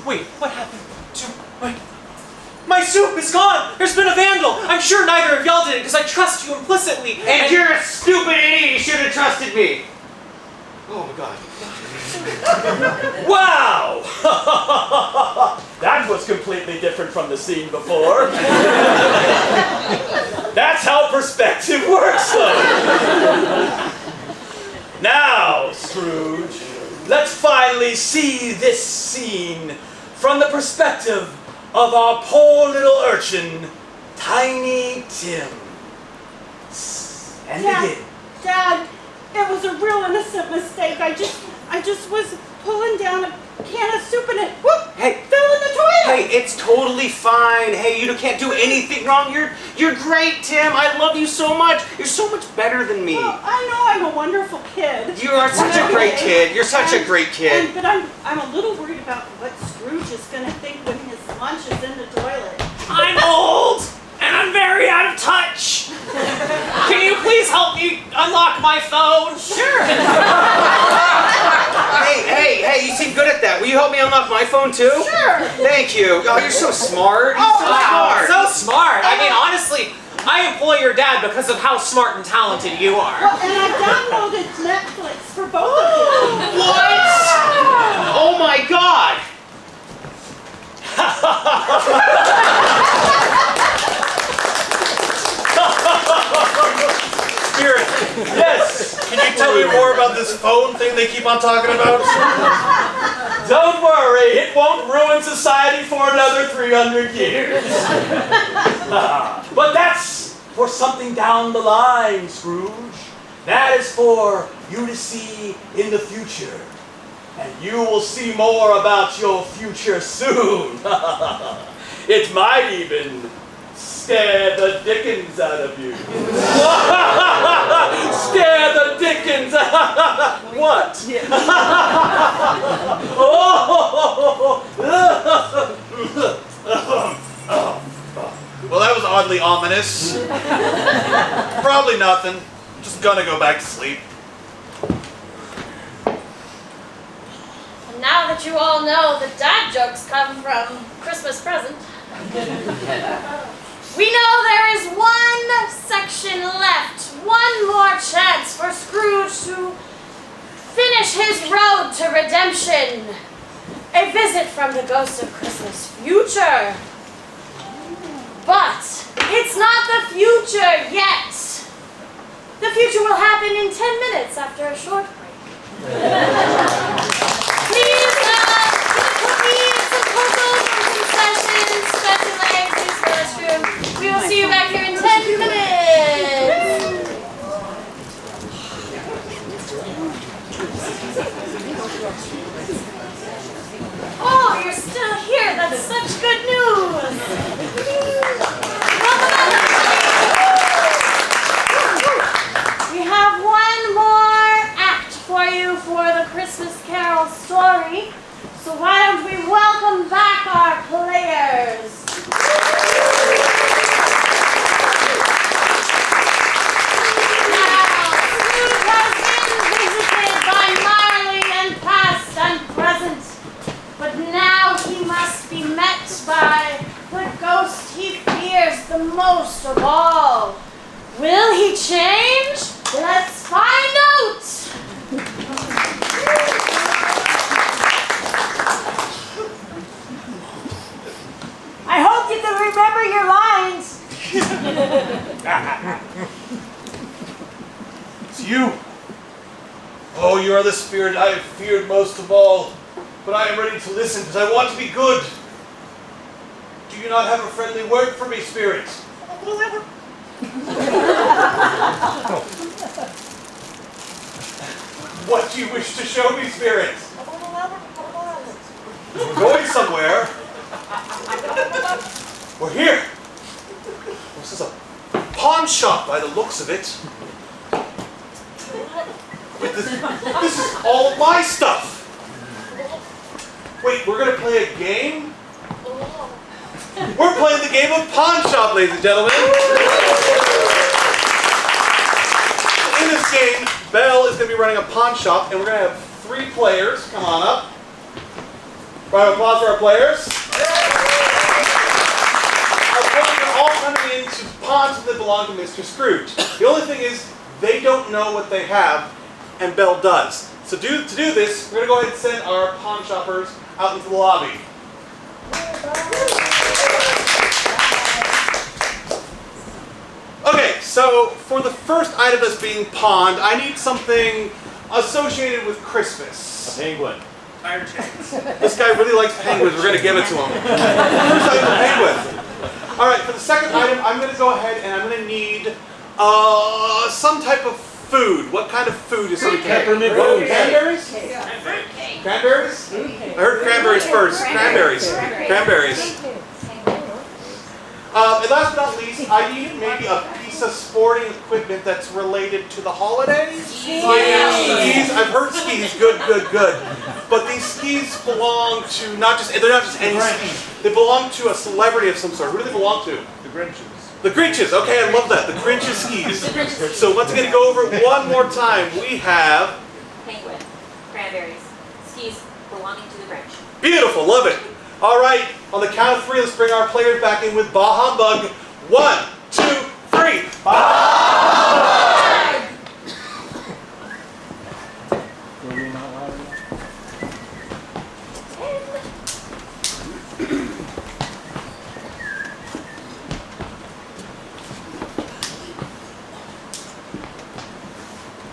Wait, what happened to my soup is gone! There's been a vandal! I'm sure neither of y'all did it because I trust you implicitly. And you're a stupid idiot, you should have trusted me. Oh my god. Wow! That was completely different from the scene before. That's how perspective works, though. Now, Scrooge, let's finally see this scene from the perspective of our poor little urchin, Tiny Tim. And begin. Dad, it was a real innocent mistake. I just was pulling down a can of soup and it whoop, Hey. fell in the toilet. Hey, it's totally fine. Hey, you can't do anything wrong. You're great, Tim. I love you so much. You're so much better than me. Well, I know I'm a wonderful kid. You are such a great kid. You're such a great kid. But I'm a little worried about what Scrooge is going to think when his lunch is in the toilet. I'm old and I'm very out of touch. Can you please help me unlock my phone? Sure. Hey, you seem good at that. Will you help me unlock my phone too? Sure. Thank you. Oh, you're so smart. You're so Wow, smart. so smart. I mean, honestly, I employ your dad because of how smart and talented you are. Well, and I downloaded Netflix for both of you. What? Oh my god. Spirit, Yes. can you tell me more about this phone thing they keep on talking about? Don't worry, it won't ruin society for another 300 years. But that's for something down the line, Scrooge. That is for you to see in the future. And you will see more about your future soon. It might even scare the Dickens out of you. Scare the Dickens out. What? Well, that was oddly ominous. Probably nothing. I'm just gonna go back to sleep. And now that you all know that dad jokes come from Christmas present, we know there is one section left, one more chance for Scrooge to finish his road to redemption. A visit from the ghost of Christmas future. But it's not the future yet. The future will happen in 10 minutes after a short break. Please, cookies, some cocoa, some concessions, special eggs, use the restroom. We will see you back here in 10 minutes. Oh, you're still here. That's such good news. We have one more act for you for the Christmas Carol story. So why don't we welcome back our players? Now, Scrooge has been visited by Marley and past and present. But now he must be met by the ghost he fears the most of all. Will he change? Let's find out! I hope you can remember your lines. It's you. Oh, you are the spirit I have feared most of all. But I am ready to listen because I want to be good. Do you not have a friendly word for me, spirit? What do you wish to show me, Spirit? We're going somewhere. We're here. This is a pawn shop by the looks of it. Wait, this is all of my stuff. Wait, we're going to play a game? We're playing the game of pawn shop, ladies and gentlemen. In this game, Belle is going to be running a pawn shop, and we're going to have 3 players. Come on up. Round of applause for our players. Our players are all coming in to pawns that belong to Mr. Scrooge. The only thing is, they don't know what they have, and Belle does. So to do this, we're going to go ahead and send our pawn shoppers out into the lobby. Okay, so for the first item that's being pawned, I need something associated with Christmas. A penguin. Tire chains. This guy really likes penguins. We're going to give it to him. First item, penguin. All right, for the second item, I'm going to go ahead and I'm going to need some type of food. What kind of food is something? Peppermint Cranberries? Fruitcake. Cranberries? I heard cranberries first. Cranberries. Cranberries. And last but not least, I need maybe a piece of sporting equipment that's related to the holidays. Skis. Skis. I've heard skis. Good, good, good. But these skis belong to they're not just any skis. They belong to a celebrity of some sort. Who do they belong to? The Grinches. The Grinches. Okay, I love that. The Grinches skis. The Grinches skis. So once again, to go over it one more time, we have Penguin. Cranberries. Skis belonging to the Grinch. beautiful. Love it. All right, on the count of 3, let's bring our players back in with Bah Humbug. 1, 2, 3. Bah!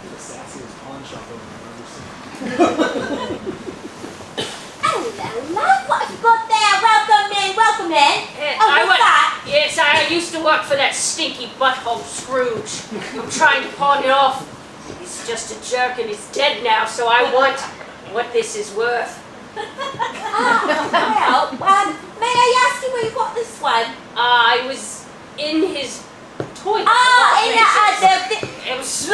The sassiest pawn shop I've ever seen. What have you got there? Welcome in. What's that? Yes, I used to work for that stinky butthole Scrooge. I'm trying to pawn it off. He's just a jerk and he's dead now, so I want what this is worth. May I ask you where you got this one? I was in his toilet. It was...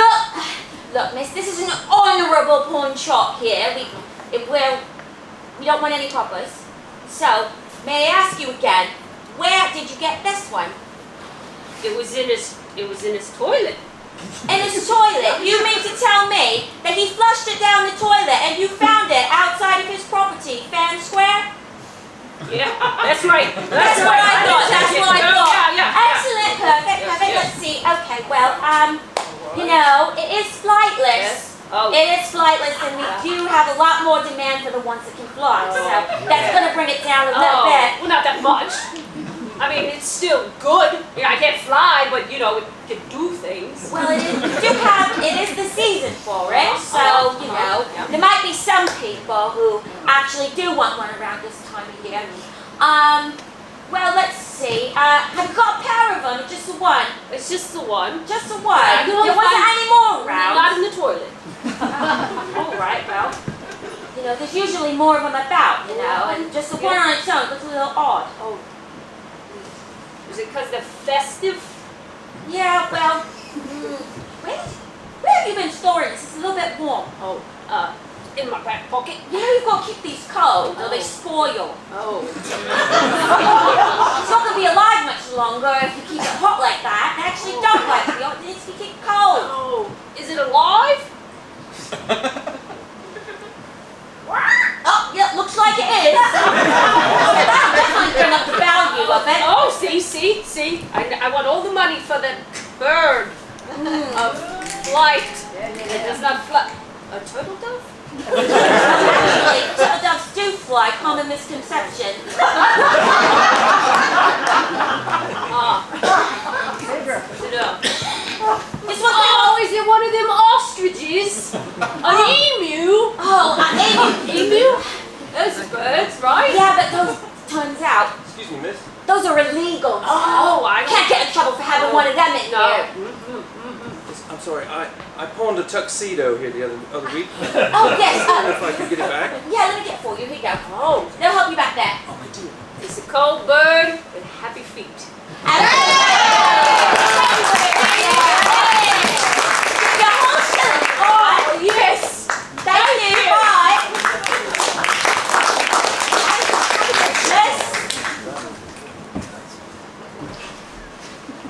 Look, miss, this is an honourable pawn shop here. We don't want any coppers. So, may I ask you again, where did you get this one? It was in his toilet. In his toilet? You mean to tell me that he flushed it down the toilet and you found it outside of his property, fair and square? Yeah, that's right. That's what I thought. Yeah. Excellent, perfect. Let's see. Okay, well, it is flightless. Yes. Oh. It is flightless, and we do have a lot more demand for the ones that can fly. So that's going to bring it down a little bit. Well, not that much. I mean, it's still good. I can't fly, but it can do things. Well, it is the season for it, so, there might be some people who actually do want one around this time of year. Well, let's see. Have you got a pair of them, or just the one? It's just the one. Just the one? Yeah, There wasn't any more around? Not in the toilet. All right, well, there's usually more of them about, and just the one on its own looks a little odd. Oh. Is it because they're festive? Yeah, well, where have you been storing this? It's a little bit warm. Oh, in my back pocket. You've got to keep these cold or they spoil. Oh. It's not going to be alive much longer if you keep it hot like that. They actually don't like to be hot, it needs to be kept cold. Oh, is it alive? Oh, yeah, looks like it is. That'll definitely bring up the value of it. Oh, see. I want all the money for the bird of flight. It does not fly. A turtle dove? Actually, turtle doves do fly, common misconception. Is it one of them ostriches? An emu? Oh, an emu. Emu? Those are birds, right? Yeah, but those, turns out, Excuse me, miss. Those are illegal. Oh, I Can't get in trouble for having one of them in here. I'm sorry, I pawned a tuxedo here the other week. Oh, yes. I wonder if I could get it back. Yeah, let me get it for you. Here you go. Oh, They'll help you back there. it's a cold bird with happy feet. Oh, yes. Thank you. Bye. Yes.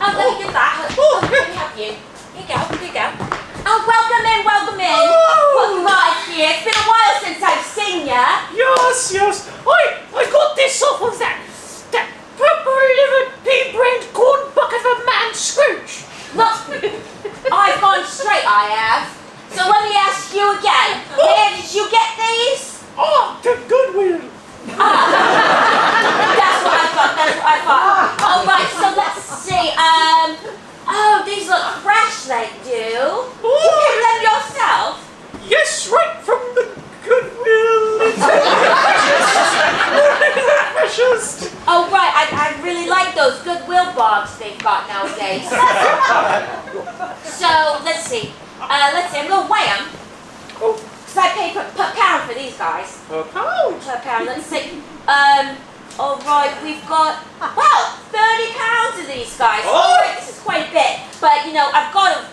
Oh, let me get that. Oh, let me help you. Here you go. Here you go. Oh, welcome in. Welcome in. Welcome right here. It's been a while since I've seen ya. Yes. I got this off of that purple-livered, pea-brained corn bucket of a man Scrooge. Look, I've gone straight, I have. So let me ask you again. Where did you get these? Oh, the Goodwill. That's what I thought. All right, so let's see. Oh, these look fresh, they do. You picked them yourself? Yes, right from the Goodwill. Freshest. Oh, right, I really like those Goodwill bogs they've got nowadays. So, let's see. I'm going to weigh them. Oh. Because I pay per pound for these guys. Per pound? Per pound, let's see. All right, we've got, 30 pounds of these guys. Oh. All right, this is quite a bit. But, I've got to,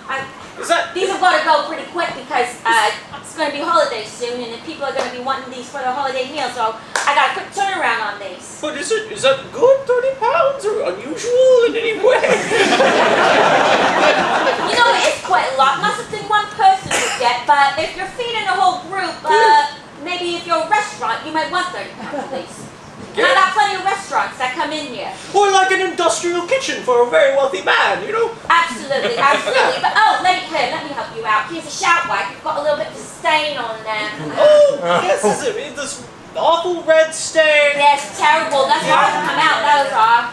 these have got to go pretty quick because it's going to be holiday soon and people are going to be wanting these for their holiday meal. So I got a quick turnaround on these. But is that good, 30 pounds, or unusual in any way? It is quite a lot. Not something one person would get, but if you're feeding a whole group, maybe if you're a restaurant, you might want 30 pounds of these. And I got plenty of restaurants that come in here. Or like an industrial kitchen for a very wealthy man, Absolutely. But let me help you out. Here's a shout wipe. You've got a little bit of a stain on them. Oh, yes, is it this awful red stain? Yes, terrible. That's hard to come out. Those are.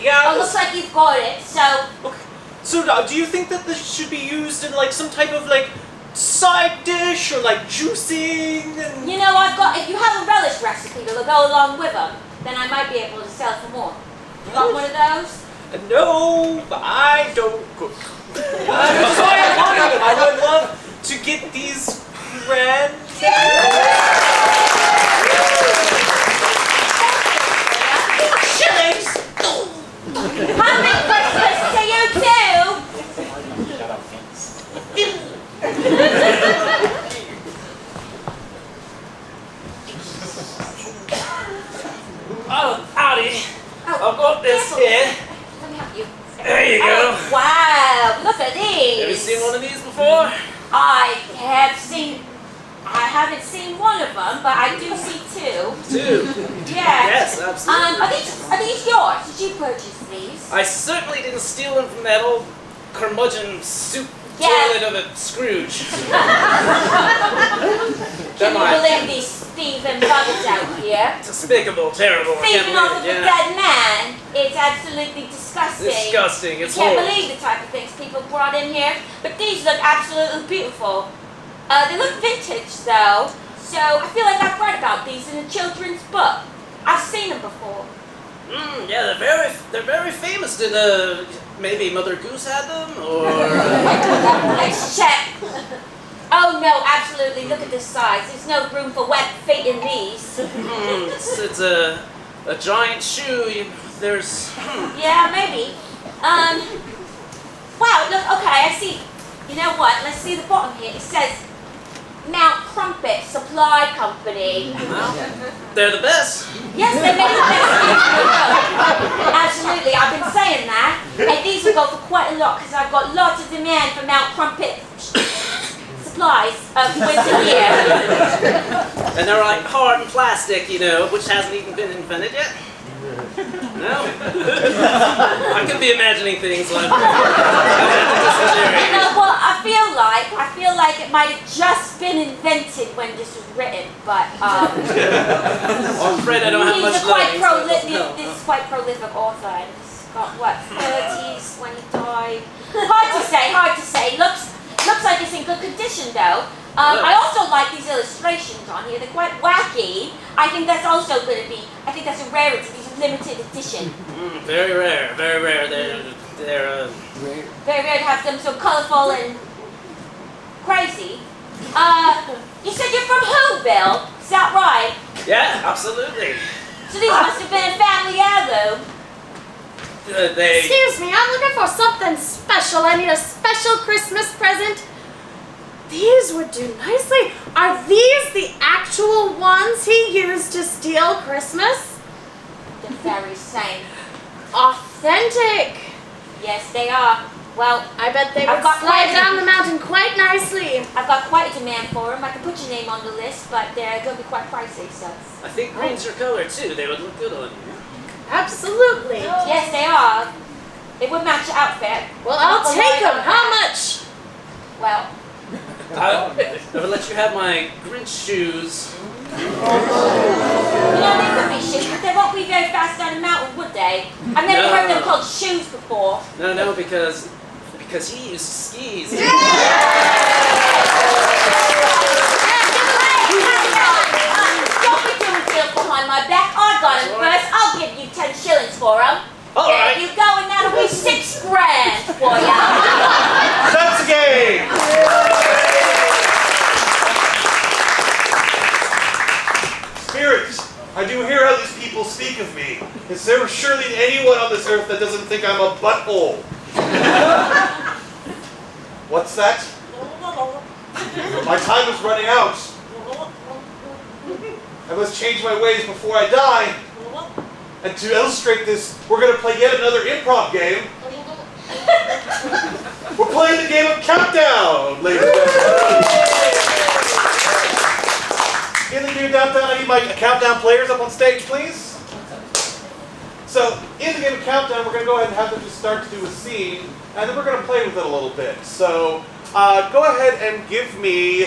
Yeah. Oh, looks like you've got it. So. Okay. So do you think that this should be used in like some type of like side dish or like juicing? And... I've got. If you have a relish recipe that'll go along with them, then I might be able to sell for more. You got one of those? No, I don't cook. That's why I wanted them. I would love to get these grand. Shillings. Happy Christmas to you too. Oh, howdy. Oh, I've got this here. Let me help you. There you go. Wow, look at these. Have you seen one of these before? I haven't seen one of them, but I do see two. Two? Yes. Yes, absolutely. Are these yours? Did you purchase these? I certainly didn't steal them from that old curmudgeon soup toilet of a Scrooge. Can you believe these thieving buggers out here? Despicable, terrible. I can't Thieving off of believe a it. dead man. It's absolutely disgusting. Disgusting. It's You can't horrible. believe the type of things people brought in here. But these look absolutely beautiful. They look vintage though, so I feel like I've read about these in a children's book. I've seen them before. Yeah, they're very famous. Did maybe Mother Goose had them, or? Let's check. Oh no, absolutely. Look at this size. There's no room for wet feet in these. It's a giant shoe. There's. Yeah, maybe. Wow. Look. Okay, I see. You know what? Let's see the bottom here. It says Mount Crumpet Supply Company. They're the best. Yes, they make the best things. Absolutely, I've been saying that. And these will go for quite a lot because I've got lots of demand for Mount Crumpet supplies of winter gear. And they're like hard and plastic, which hasn't even been invented yet. No? I could be imagining things like I feel like it might have just been invented when this was written, but I'm afraid I don't have much learning. This is quite prolific author, and he's got 30s when he died. Hard to say. Looks like it's in good condition though. I also like these illustrations on here. They're quite wacky. I think that's a rarity. These are limited edition. Very rare, very rare. They're Very rare to have them so colorful and crazy. You said you're from Whoville, is that right? yeah, absolutely. So these must have been a family heirloom. They. Excuse me, I'm looking for something special. I need a special Christmas present. These would do nicely. Are these the actual ones he used to steal Christmas? The very same. Authentic. Yes, they are. Well, I bet they I've would got slide quite a- down the mountain quite nicely. I've got quite a demand for them. I can put your name on the list, but they're going to be quite pricey, so. I think green's your color too. They would look good on you. Absolutely. Yes, they are. They would match your outfit. Well, I'll Not take rely on them. How that. much? Well, I would let you have my Grinch shoes. you know, they could be shoes, but they won't be very fast down the mountain, would they? I've never heard them called shoes before. No, because he used skis. Don't be doing deals behind my back. I got them first. I'll give you 10 shillings for them. All There right. you go, and that'll be 6 grand for you. That's the game! Spirits, I do hear how these people speak of me. Is there surely anyone on this earth that doesn't think I'm a butthole? What's that? My time is running out. I must change my ways before I die. And to illustrate this, we're going to play yet another improv game. We're playing the game of Countdown, ladies and gentlemen. In the game of Countdown, I need my Countdown players up on stage, please. So, in the game of Countdown, we're going to go ahead and have them just start to do a scene, and then we're going to play with it a little bit. So, go ahead and give me,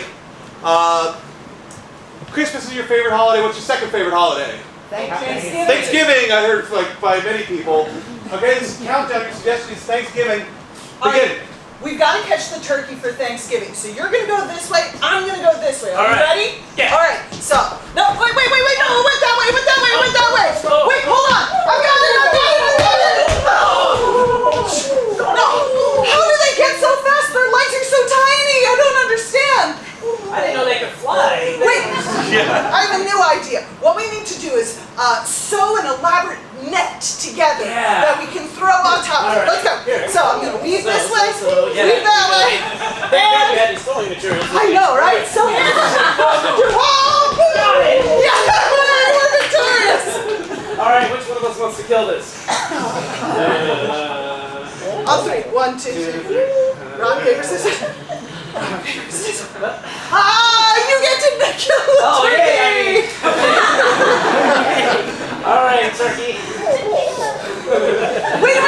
Christmas is your favorite holiday. What's your second favorite holiday? Thanksgiving. Thanksgiving, I heard by many people. Okay, this is Countdown. Your suggestion is Thanksgiving. Begin. We've got to catch the turkey for Thanksgiving. So you're going to go this way, I'm going to go this way. Are you ready? Yeah. All right. So, no, wait, no, it went that way, it went that way, it went that way. Wait, hold on. I've got it. No, how do they get so fast? Their legs are so tiny. I don't understand. I didn't know they could fly. Wait, I have a new idea. What we need to do is sew an elaborate net together that we can throw on top. All right. Let's go. Here. So I'm going to weave this way, yeah, weave that way. Thank God you had these sewing materials. I know, right? So yeah, we're victorious. All right, which one of us wants to kill this? On 3. 1, 2, 3. Rock, paper, scissors. Rock, paper, scissors. You get to kill the turkey. All right, turkey. Wait a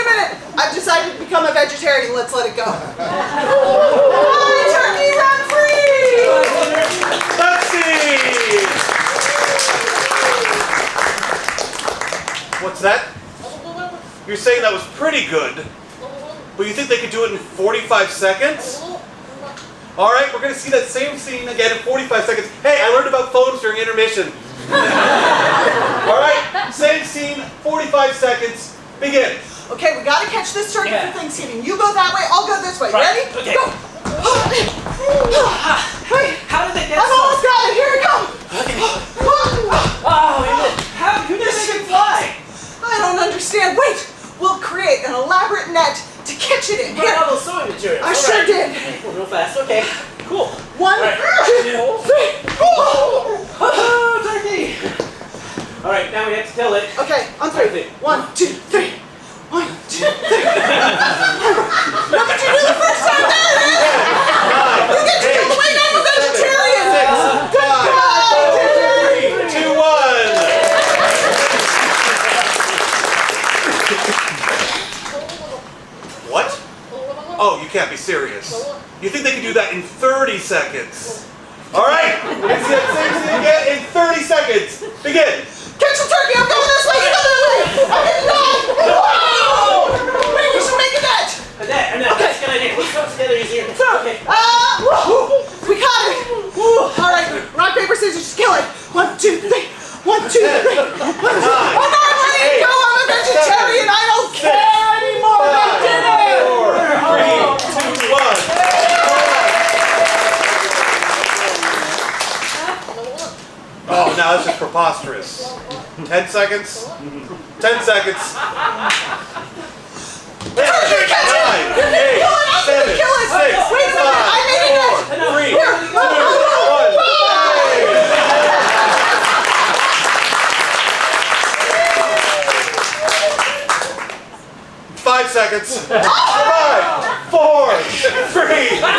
minute. I've decided to become a vegetarian. Let's let it go. Hi, turkey, run free. Let's see. What's that? You're saying that was pretty good, but you think they could do it in 45 seconds? All right, we're going to see that same scene again in 45 seconds. Hey, I learned about phones during intermission. All right, same scene, 45 seconds. Begin. Okay, we got to catch this turkey for Thanksgiving. You go that way, I'll go this way. Ready? Okay. Go. Wait. How did they get I've almost got it. Here it comes. How did they make it fly? I don't understand. Wait. We'll create an elaborate net to catch it in. You brought Here. all those sewing materials. I sure did. Real fast. Okay. Cool. 1, 2, 3. Oh, turkey. All right, now we have to kill it. Okay, on 3. 1, 2, 3. 1, 2, 3. What did you do the first time? There it is. You get to kill the way I'm a vegetarian. 6, 5, 4, 3, 2, 1. What? Oh, you can't be serious. You think they could do that in 30 seconds? All right, we're going to see that same scene again in 30 seconds. Begin. Catch the turkey. I'm going this way. You go that way. I'm going to die. Whoa! Wait, we should make a net. A net. That's a good idea. Let's put together easier. Okay. We got it. All right, rock, paper, scissors, kill it. 1, 2, 3. 1, 2, 3. Oh, no, preposterous. 10 seconds. 10 seconds. 9, 8, 7, 6, 5, 4, 3, 2, 1. 5 seconds. 5, 4, 3, 2, 1.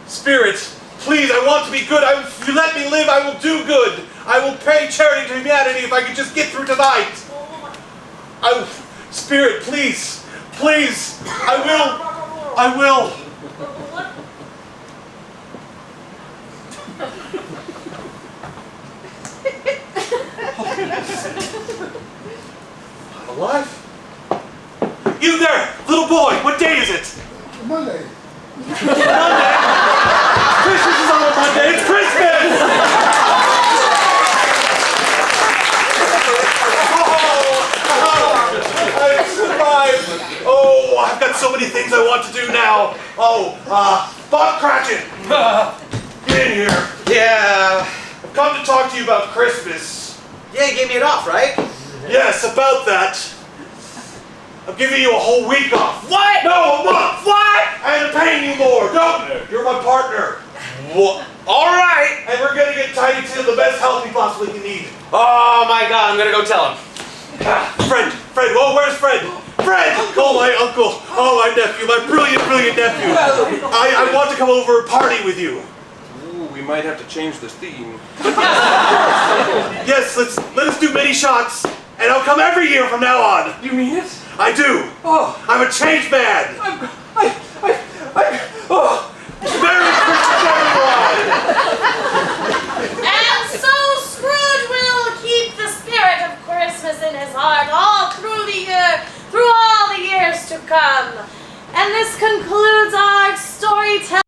Spirit, please, I want to be good. If you let me live, I will do good. I will pay charity to humanity if I could just get through tonight. Spirit, please, please, I will. I'm alive. You there, little boy, what day is it? Monday. Monday? Christmas is on a Monday. It's Christmas! I'm surprised. Oh, I've got so many things I want to do now. Bob Cratchit. Get in here. Yeah. I've come to talk to you about Christmas. Yeah, you gave me it off, right? Yes, about that. I'm giving you a whole week off. What? No, a month. What? And I'm paying you more. Don't. You're my partner. What? All right. And we're gonna get Tiny Tim the best help he possibly can need. Oh my God, I'm gonna go tell him. Fred. Oh, where's Fred? Fred! Oh, my uncle. Oh, my nephew. My brilliant nephew. I want to come over and party with you. Ooh, we might have to change the theme. Yes, let us do many shots, and I'll come every year from now on. You mean it? I do. Oh. I'm a change man. Merry Christmas, everyone! And so Scrooge will keep the spirit of Christmas in his heart all through the year, through all the years to come. And this concludes our storytelling.